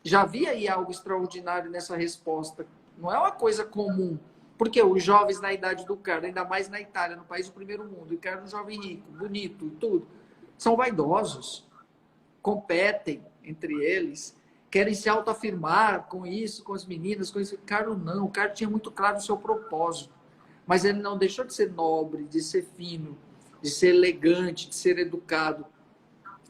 já via aí algo extraordinário nessa resposta. Não é uma coisa comum. Porque os jovens na idade do Carlos, ainda mais na Itália, no país do primeiro mundo, e Carlos é um jovem rico, bonito e tudo, são vaidosos, competem entre eles, querem se autoafirmar com isso, com as meninas, com isso. Carlos não, o Carlos tinha muito claro o seu propósito, mas ele não deixou de ser nobre, de ser fino, de ser elegante, de ser educado.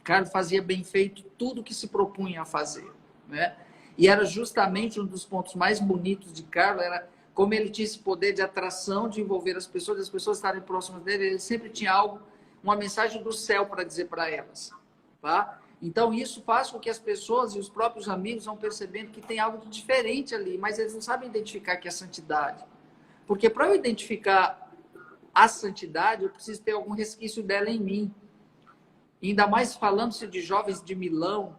Carlos fazia bem feito tudo que se propunha a fazer, né? E era justamente um dos pontos mais bonitos de Carlos, era como ele tinha esse poder de atração, de envolver as pessoas estarem próximas dele, ele sempre tinha algo, uma mensagem do céu para dizer para elas, tá? Então, isso faz com que as pessoas e os próprios amigos vão percebendo que tem algo diferente ali, mas eles não sabem identificar que é santidade. Porque para eu identificar a santidade, eu preciso ter algum resquício dela em mim. E ainda mais falando-se de jovens de Milão,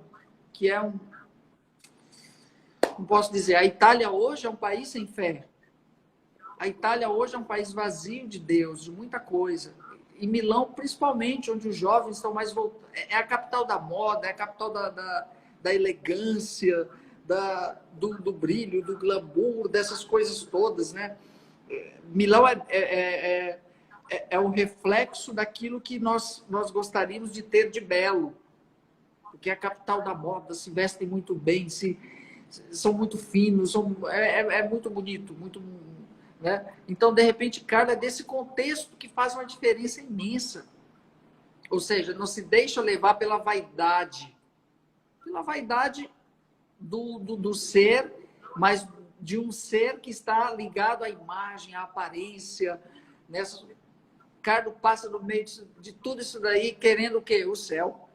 que é não posso dizer, a Itália hoje é um país sem fé. A Itália hoje é um país vazio de Deus, de muita coisa. E Milão, principalmente, onde os jovens estão mais voltados. É a capital da moda, é a capital da elegância, do brilho, do glamour, dessas coisas todas, né? Milão é um reflexo daquilo que nós gostaríamos de ter de belo. Porque é a capital da moda, se vestem muito bem, são muito finos, é muito bonito, muito... Né? Então, de repente, Carlos é desse contexto que faz uma diferença imensa. Ou seja, não se deixa levar pela vaidade do ser, mas de um ser que está ligado à imagem, à aparência. Nessa... Carlos passa no meio de tudo isso daí, querendo o quê? O céu.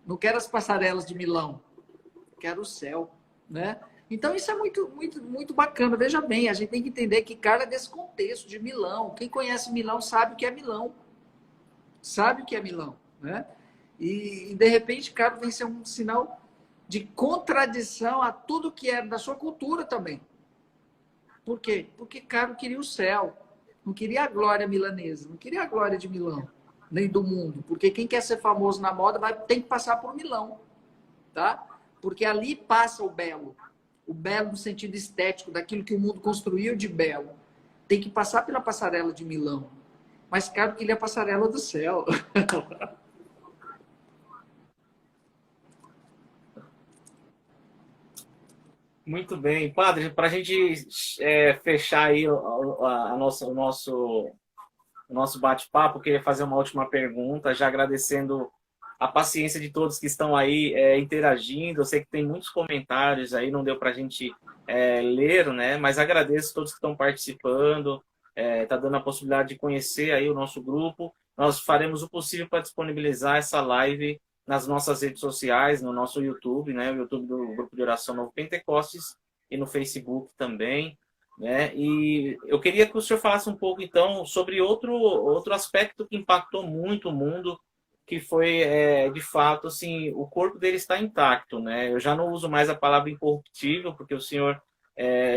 Não quero as passarelas de Milão, quero o céu, né? Então isso é muito, muito, muito bacana. Veja bem, a gente tem que entender que Carlos é desse contexto de Milão. Quem conhece Milão sabe o que é Milão. Sabe o que é Milão, né? E de repente, Carlos vem ser um sinal de contradição a tudo que é da sua cultura também. Por quê? Porque Carlos queria o céu, não queria a glória milanesa, não queria a glória de Milão, nem do mundo. Porque quem quer ser famoso na moda tem que passar por Milão, tá? Porque ali passa o belo no sentido estético, daquilo que o mundo construiu de belo. Tem que passar pela passarela de Milão. Mas Carlos queria a passarela do céu. Muito bem. Padre, para a gente fechar aí o nosso bate-papo, eu queria fazer uma última pergunta, já agradecendo a paciência de todos que estão aí interagindo. Eu sei que tem muitos comentários aí, não deu para a gente ler, né? Mas agradeço a todos que estão participando, tá dando a possibilidade de conhecer aí o nosso grupo. Nós faremos o possível para disponibilizar essa live nas nossas redes sociais, no nosso YouTube, né? O YouTube do Grupo de Oração Novo Pentecostes e no Facebook também, né? E eu queria que o senhor falasse um pouco, então, sobre outro aspecto que impactou muito o mundo, que foi, de fato, assim, o corpo dele está intacto, né? Eu já não uso mais a palavra incorruptível, porque o senhor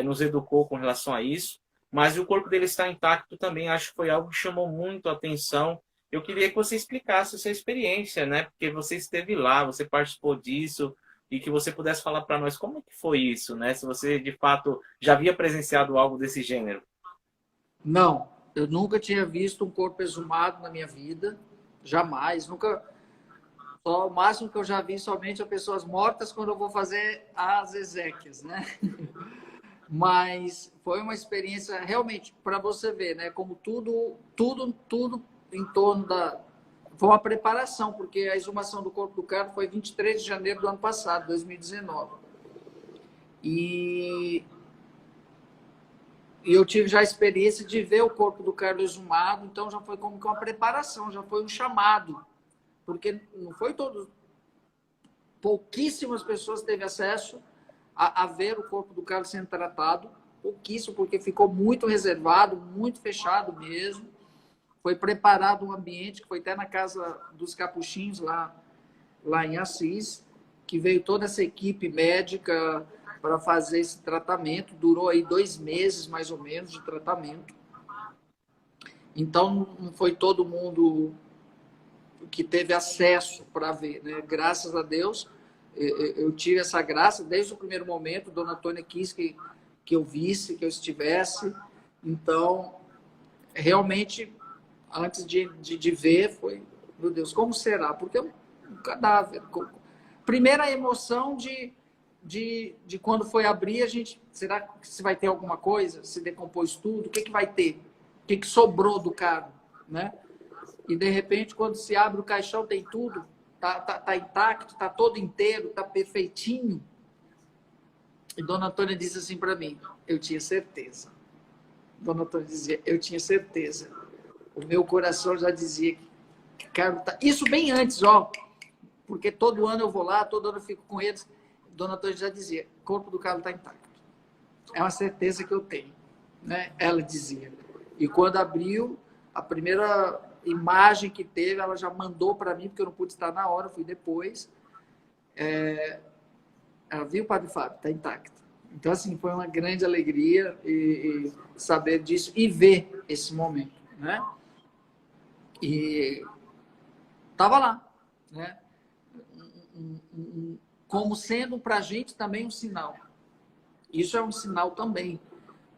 nos educou com relação a isso, mas o corpo dele está intacto também, acho que foi algo que chamou muito a atenção. Eu queria que você explicasse a sua experiência, né? Porque você esteve lá, você participou disso, e que você pudesse falar para nós como que foi isso, né? Se você, de fato, já havia presenciado algo desse gênero. Não, eu nunca tinha visto um corpo exumado na minha vida. Jamais, nunca. Só o máximo que eu já vi somente é pessoas mortas quando eu vou fazer as exéquias, né? Mas foi uma experiência realmente para você ver, né? Como tudo em torno da. Foi uma preparação, porque a exumação do corpo do Carlos foi 23 de janeiro do ano passado, 2019. E eu tive já a experiência de ver o corpo do Carlos exumado, então já foi como que uma preparação, já foi um chamado. Porque não foi todo. Pouquíssimas pessoas teve acesso a ver o corpo do Carlos sendo tratado. Pouquíssimo, porque ficou muito reservado, muito fechado mesmo. Foi preparado um ambiente, que foi até na casa dos Capuchinhos, lá em Assis, que veio toda essa equipe médica para fazer esse tratamento. Durou aí 2 meses, mais ou menos, de tratamento. Então, não foi todo mundo que teve acesso para ver, né? Graças a Deus, eu tive essa graça desde o primeiro momento. Dona Antônia quis que eu visse, que eu estivesse. Então, realmente, antes de ver, foi, meu Deus, como será? Porque é um cadáver. Primeira emoção de quando foi abrir, a gente, será que se vai ter alguma coisa? Se decompôs tudo? O que vai ter? O que sobrou do cara, né? E, de repente, quando se abre o caixão, tem tudo. Tá intacto, tá todo inteiro, tá perfeitinho. E Dona Antônia disse assim para mim, eu tinha certeza. Dona Antônia dizia, eu tinha certeza. O meu coração já dizia que Carlos tá... Isso bem antes, ó. Porque todo ano eu vou lá, todo ano eu fico com eles. Dona Antônia já dizia, o corpo do Carlos está intacto. É uma certeza que eu tenho, né? Ela dizia. E quando abriu, a primeira imagem que teve, ela já mandou para mim, porque eu não pude estar na hora, fui depois. Ela viu, Padre Fábio, está intacto. Então, assim, foi uma grande alegria e saber disso e ver esse momento, né? E estava lá, né? Como sendo para a gente também um sinal. Isso é um sinal também,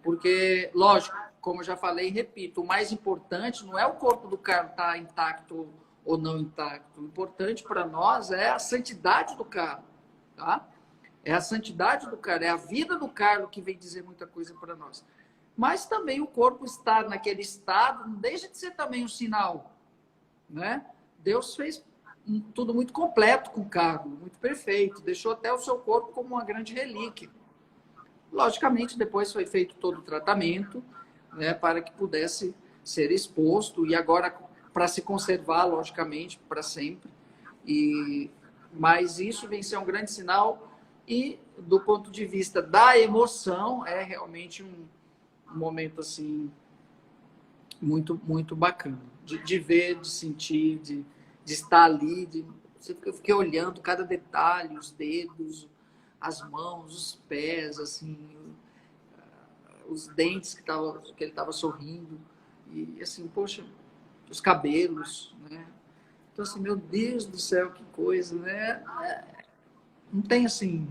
porque, lógico, como eu já falei e repito, o mais importante não é o corpo do Carlos estar intacto ou não intacto. O importante para nós é a santidade do Carlos, tá? É a santidade do Carlos, é a vida do Carlos que vem dizer muita coisa para nós. Mas também o corpo estar naquele estado não deixa de ser também um sinal, né? Deus fez tudo muito completo com o Carlos, muito perfeito. Deixou até o seu corpo como uma grande relíquia. Logicamente, depois foi feito todo o tratamento, né, para que pudesse ser exposto, e agora para se conservar, logicamente, para sempre. Mas isso vem ser um grande sinal, e do ponto de vista da emoção, é realmente um momento assim muito, muito bacana de ver, de sentir, de estar ali. Eu fiquei olhando cada detalhe, os dedos, as mãos, os pés, assim, os dentes que ele estava sorrindo, e assim, poxa, os cabelos, né? Então, assim, meu Deus do céu, que coisa, né? Não tem assim,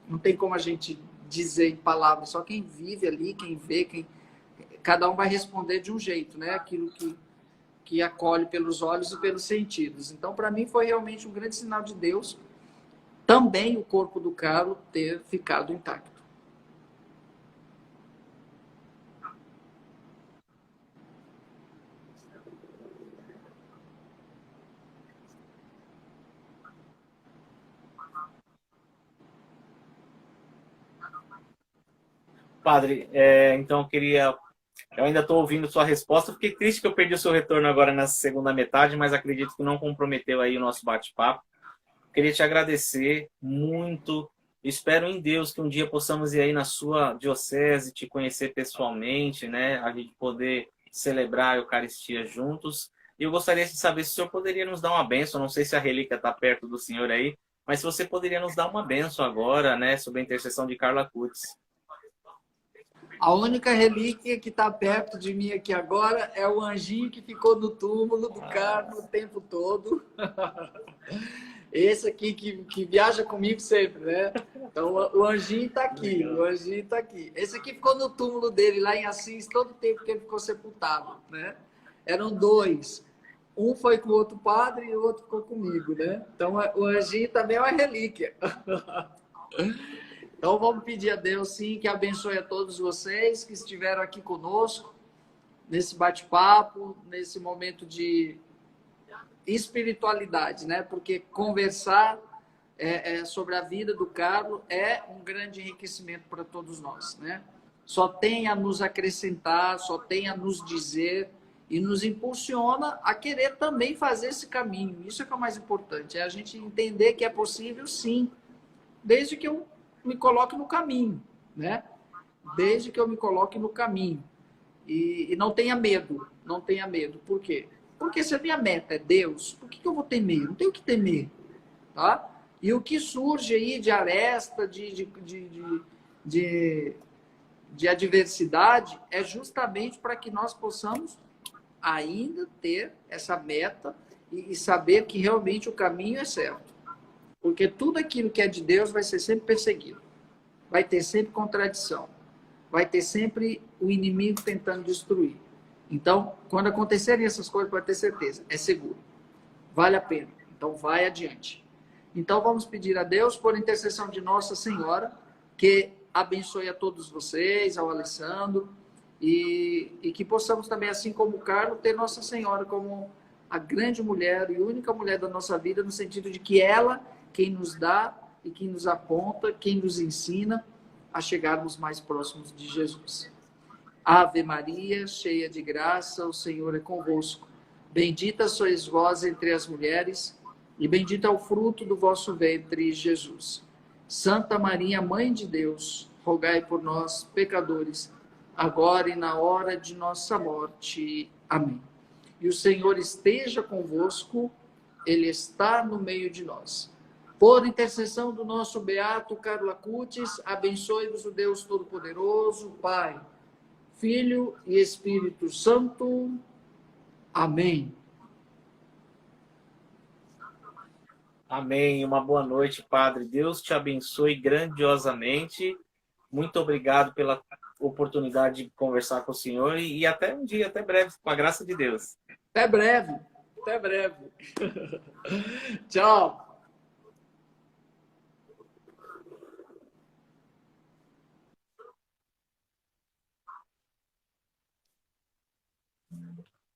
não tem como a gente dizer em palavras, só quem vive ali, quem vê, cada um vai responder de um jeito, né? Aquilo que acolhe pelos olhos e pelos sentidos. Então, para mim, foi realmente um grande sinal de Deus também o corpo do Carlos ter ficado intacto. Padre, então eu ainda estou ouvindo sua resposta. Fiquei triste que eu perdi o seu retorno agora nessa segunda metade, mas acredito que não comprometeu aí o nosso bate-papo. Queria te agradecer muito. Espero em Deus que um dia possamos ir aí na sua diocese, te conhecer pessoalmente, né? A gente poder celebrar a Eucaristia juntos. E eu gostaria de saber se o senhor poderia nos dar uma bênção. Não sei se a relíquia está perto do senhor aí, mas se você poderia nos dar uma bênção agora, né? Sob a intercessão de Carla Cutz. A única relíquia que está perto de mim aqui agora é o anjinho que ficou no túmulo do Carlos o tempo todo. Esse aqui que viaja comigo sempre, né? Então, o anjinho está aqui, o anjinho está aqui. Esse aqui ficou no túmulo dele, lá em Assis, todo o tempo que ele ficou sepultado, né? Eram dois. Um foi com o outro padre e o outro ficou comigo, né? Então, o anjinho também é uma relíquia. Então, vamos pedir a Deus, sim, que abençoe a todos vocês que estiveram aqui conosco, nesse bate-papo, nesse momento de espiritualidade, né? Porque conversar sobre a vida do Carlos é um grande enriquecimento para todos nós, né? Só tem a nos acrescentar, só tem a nos dizer e nos impulsiona a querer também fazer esse caminho. Isso é que é o mais importante, é a gente entender que é possível, sim, desde que eu me coloque no caminho, né? Desde que eu me coloque no caminho. E não tenha medo, não tenha medo. Por quê? Porque se a minha meta é Deus, por que eu vou temer? Não tenho que temer, tá? E o que surge aí de aresta, de adversidade, é justamente para que nós possamos ainda ter essa meta e saber que realmente o caminho é certo. Porque tudo aquilo que é de Deus vai ser sempre perseguido. Vai ter sempre contradição. Vai ter sempre o inimigo tentando destruir. Então, quando acontecerem essas coisas, pode ter certeza, é seguro. Vale a pena. Então, vai adiante. Então, vamos pedir a Deus, por intercessão de Nossa Senhora, que abençoe a todos vocês, ao Alessandro, e que possamos também, assim como o Carlos, ter Nossa Senhora como a grande mulher e única mulher da nossa vida, no sentido de que ela, quem nos dá e quem nos aponta, quem nos ensina a chegarmos mais próximos de Jesus. Ave Maria, cheia de graça, o Senhor é convosco. Bendita sois vós entre as mulheres, e bendito é o fruto do vosso ventre, Jesus. Santa Maria, Mãe de Deus, rogai por nós, pecadores, agora e na hora de nossa morte. Amém. E o Senhor esteja convosco, Ele está no meio de nós. Por intercessão do nosso beato Carlo Acutis, abençoe-vos o Deus Todo-Poderoso, Pai, Filho e Espírito Santo. Amém. Amém. Uma boa noite, Padre. Deus te abençoe grandiosamente. Muito obrigado pela oportunidade de conversar com o senhor e até um dia, até breve, com a graça de Deus. Até breve. Até breve. Tchau.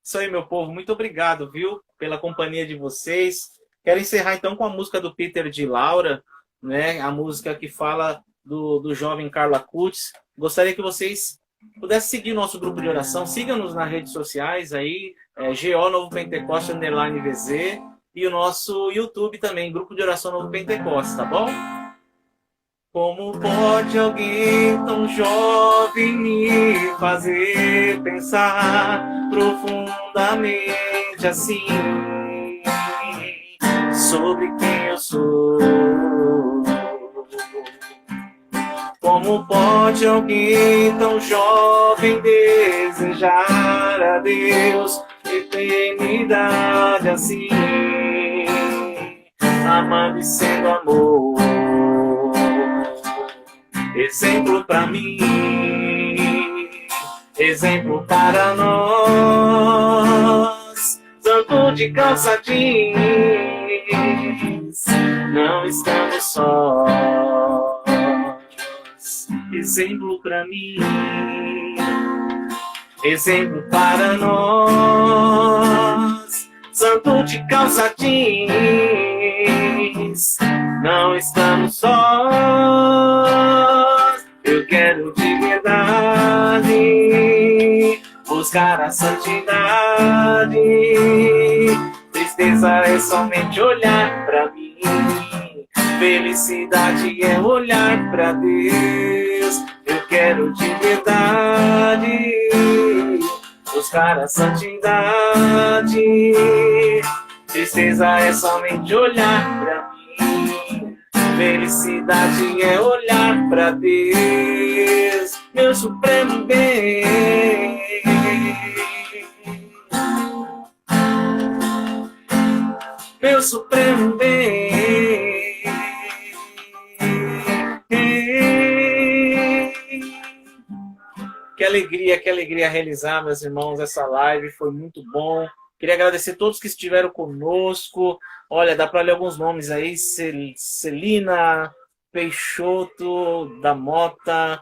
Isso aí, meu povo. Muito obrigado, viu, pela companhia de vocês. Quero encerrar, então, com a música do Peter de Laura, né? A música que fala do jovem Carla Kutz. Gostaria que vocês pudessem seguir nosso grupo de oração. Siga-nos nas redes sociais aí, GO Novo Pentecoste _ VZ, e o nosso YouTube também, Grupo de Oração Novo Pentecoste, tá bom? Como pode alguém tão jovem me fazer pensar profundamente assim sobre quem eu sou? Como pode alguém tão jovem desejar a Deus eternidade assim, amando e sendo amor? Exemplo para mim, exemplo para nós, tanto de calça jeans, não estamos sós. Exemplo para mim, exemplo para nós, santo de calça jeans, não estamos sós. Eu quero de verdade buscar a santidade. Tristeza é somente olhar para mim, felicidade é olhar para Deus. Eu quero de verdade buscar a santidade. Tristeza é somente olhar para mim, felicidade é olhar para Deus, meu supremo bem. Meu supremo bem. Que alegria realizar, meus irmãos, essa live. Foi muito bom. Queria agradecer a todos que estiveram conosco. Olha, dá para ler alguns nomes aí. Celina Peixoto da Mota.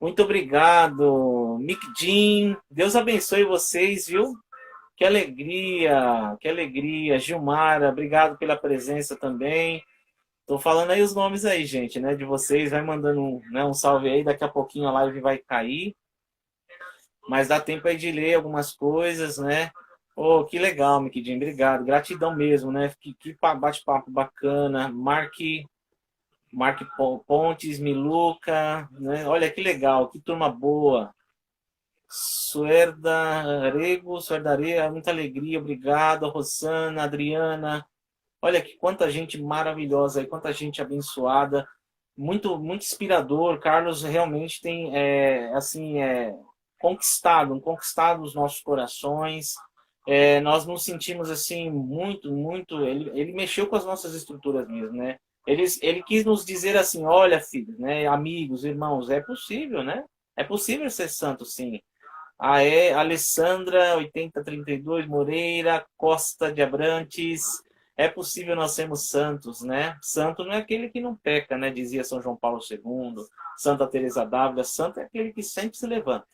Muito obrigado. Mick Jean. Deus abençoe vocês, viu? Que alegria, que alegria. Gilmara, obrigado pela presença também. Tô falando aí os nomes aí, gente, né, de vocês. Vai mandando um salve aí. Daqui a pouquinho a live vai cair. Mas dá tempo aí de ler algumas coisas, né? Oh, que legal, Miquidinho, obrigado. Gratidão mesmo, né? Que bate-papo bacana. Mark Pontes, Miluca, né? Olha que legal, que turma boa. Suerdarego, muita alegria, obrigado. Rosana, Adriana. Olha que quanta gente maravilhosa aí, quanta gente abençoada. Muito, muito inspirador. Carlos realmente tem, conquistado os nossos corações. Nós nos sentimos assim muito. Ele mexeu com as nossas estruturas mesmo, né? Ele quis nos dizer assim: olha, filhos, né, amigos, irmãos, é possível, né? É possível ser santo, sim. Alessandra 8032 Moreira Costa de Abrantes. É possível nós sermos santos, né? Santo não é aquele que não peca, né? Dizia São João Paulo II, Santa Teresa d'Ávila. Santo é aquele que sempre se levanta.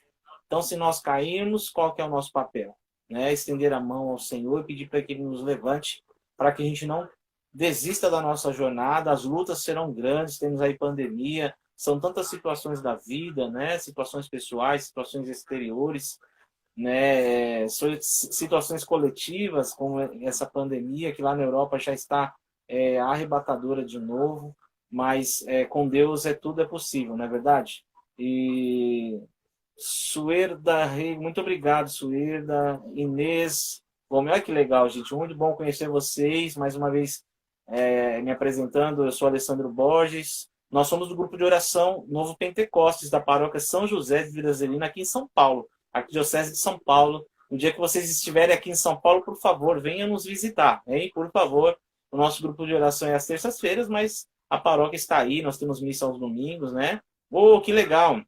Então, se nós cairmos, qual que é o nosso papel? Né? Estender a mão ao Senhor e pedir para que Ele nos levante, para que a gente não desista da nossa jornada. As lutas serão grandes, temos aí pandemia, são tantas situações da vida, né? Situações pessoais, situações exteriores, né? Situações coletivas, como essa pandemia, que lá na Europa já está arrebatadora de novo, mas com Deus tudo é possível, não é verdade? E Suerda, muito obrigado, Suerda. Inês, bom, olha que legal, gente, muito bom conhecer vocês, mais uma vez me apresentando. Eu sou Alessandro Borges, nós somos do grupo de oração Novo Pentecostes, da paróquia São José de Vila Zelina, aqui em São Paulo, Arquidiocese de São Paulo. No dia que vocês estiverem aqui em São Paulo, por favor, venham nos visitar, hein? Por favor. O nosso grupo de oração é às terças-feiras, mas a paróquia está aí, nós temos missa aos domingos, né? Oh, que legal!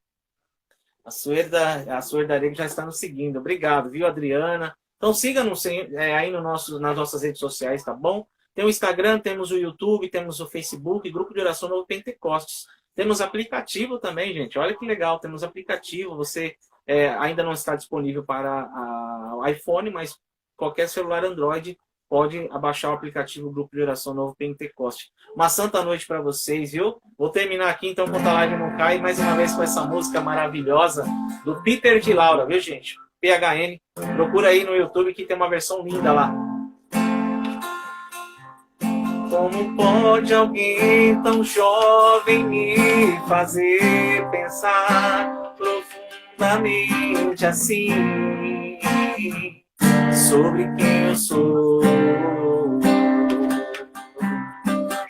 A Suerdarego já está nos seguindo. Obrigado, viu, Adriana? Então siga-nos aí nas nossas redes sociais, tá bom? Tem o Instagram, temos o YouTube, temos o Facebook, Grupo de Oração Novo Pentecostes. Temos aplicativo também, gente. Olha que legal, temos aplicativo. Você ainda não está disponível para o iPhone, mas qualquer celular Android pode abaixar o aplicativo Grupo de Oração Novo Pentecoste. Uma santa noite para vocês, viu? Vou terminar aqui, então, enquanto a live não cai, mais uma vez com essa música maravilhosa do Peter de Laura, viu, gente? PHN. Procura aí no YouTube que tem uma versão linda lá. Como pode alguém tão jovem me fazer pensar profundamente assim sobre quem eu sou?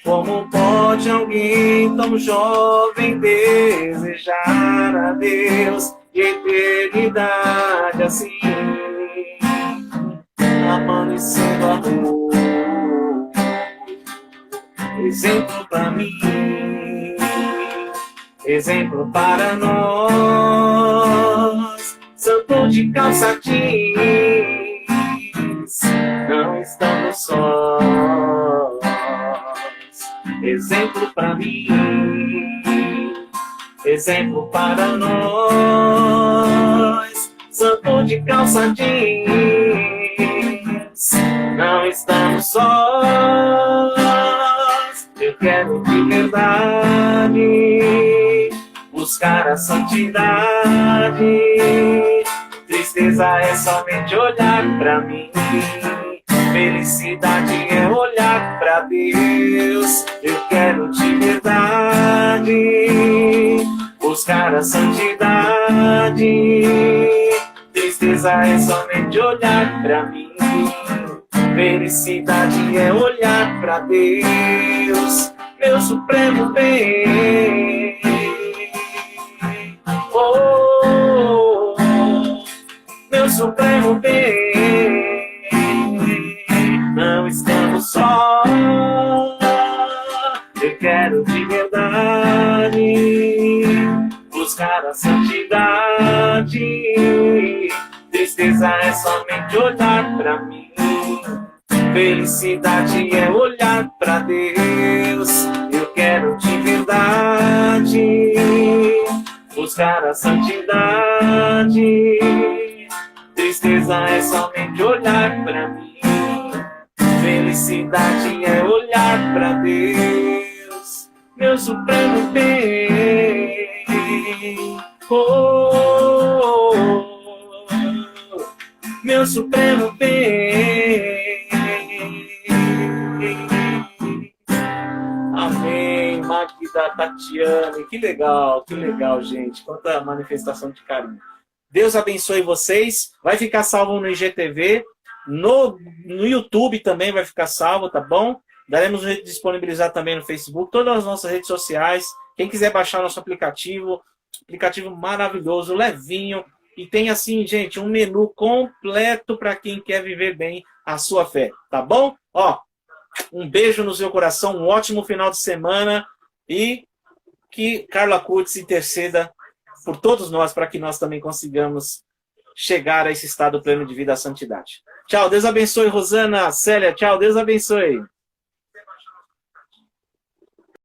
Como pode alguém tão jovem desejar a Deus de eternidade assim, amando e sendo amor? Exemplo para mim, exemplo para nós, santo de calça jeans, não estamos sós. Exemplo para mim, exemplo para nós, santo de calça jeans, não estamos sós. Eu quero de verdade buscar a santidade. Tristeza é somente olhar pra mim, felicidade é olhar pra Deus. Eu quero de verdade buscar a santidade. Tristeza é somente olhar pra mim, felicidade é olhar pra Deus, meu supremo bem. Oh, meu supremo bem. Não estamos só. Eu quero de verdade buscar a santidade. Tristeza é somente olhar pra mim, felicidade é olhar pra Deus. Eu quero de verdade buscar a santidade. Tristeza é somente olhar pra mim, felicidade é olhar pra Deus, meu supremo bem. Oh, meu supremo bem. Amém, Magda Tatiane, que legal, gente, quanta manifestação de carinho. Deus abençoe vocês, vai ficar salvo no IGTV, no YouTube também vai ficar salvo, tá bom? Daremos disponibilizar também no Facebook, todas as nossas redes sociais. Quem quiser baixar nosso aplicativo maravilhoso, levinho, e tem assim, gente, um menu completo para quem quer viver bem a sua fé, tá bom? Ó, um beijo no seu coração, um ótimo final de semana e que Carla Kutz interceda por todos nós para que nós também consigamos chegar a esse estado pleno de vida, a santidade. Tchau, Deus abençoe, Rosana, Célia, tchau, Deus abençoe.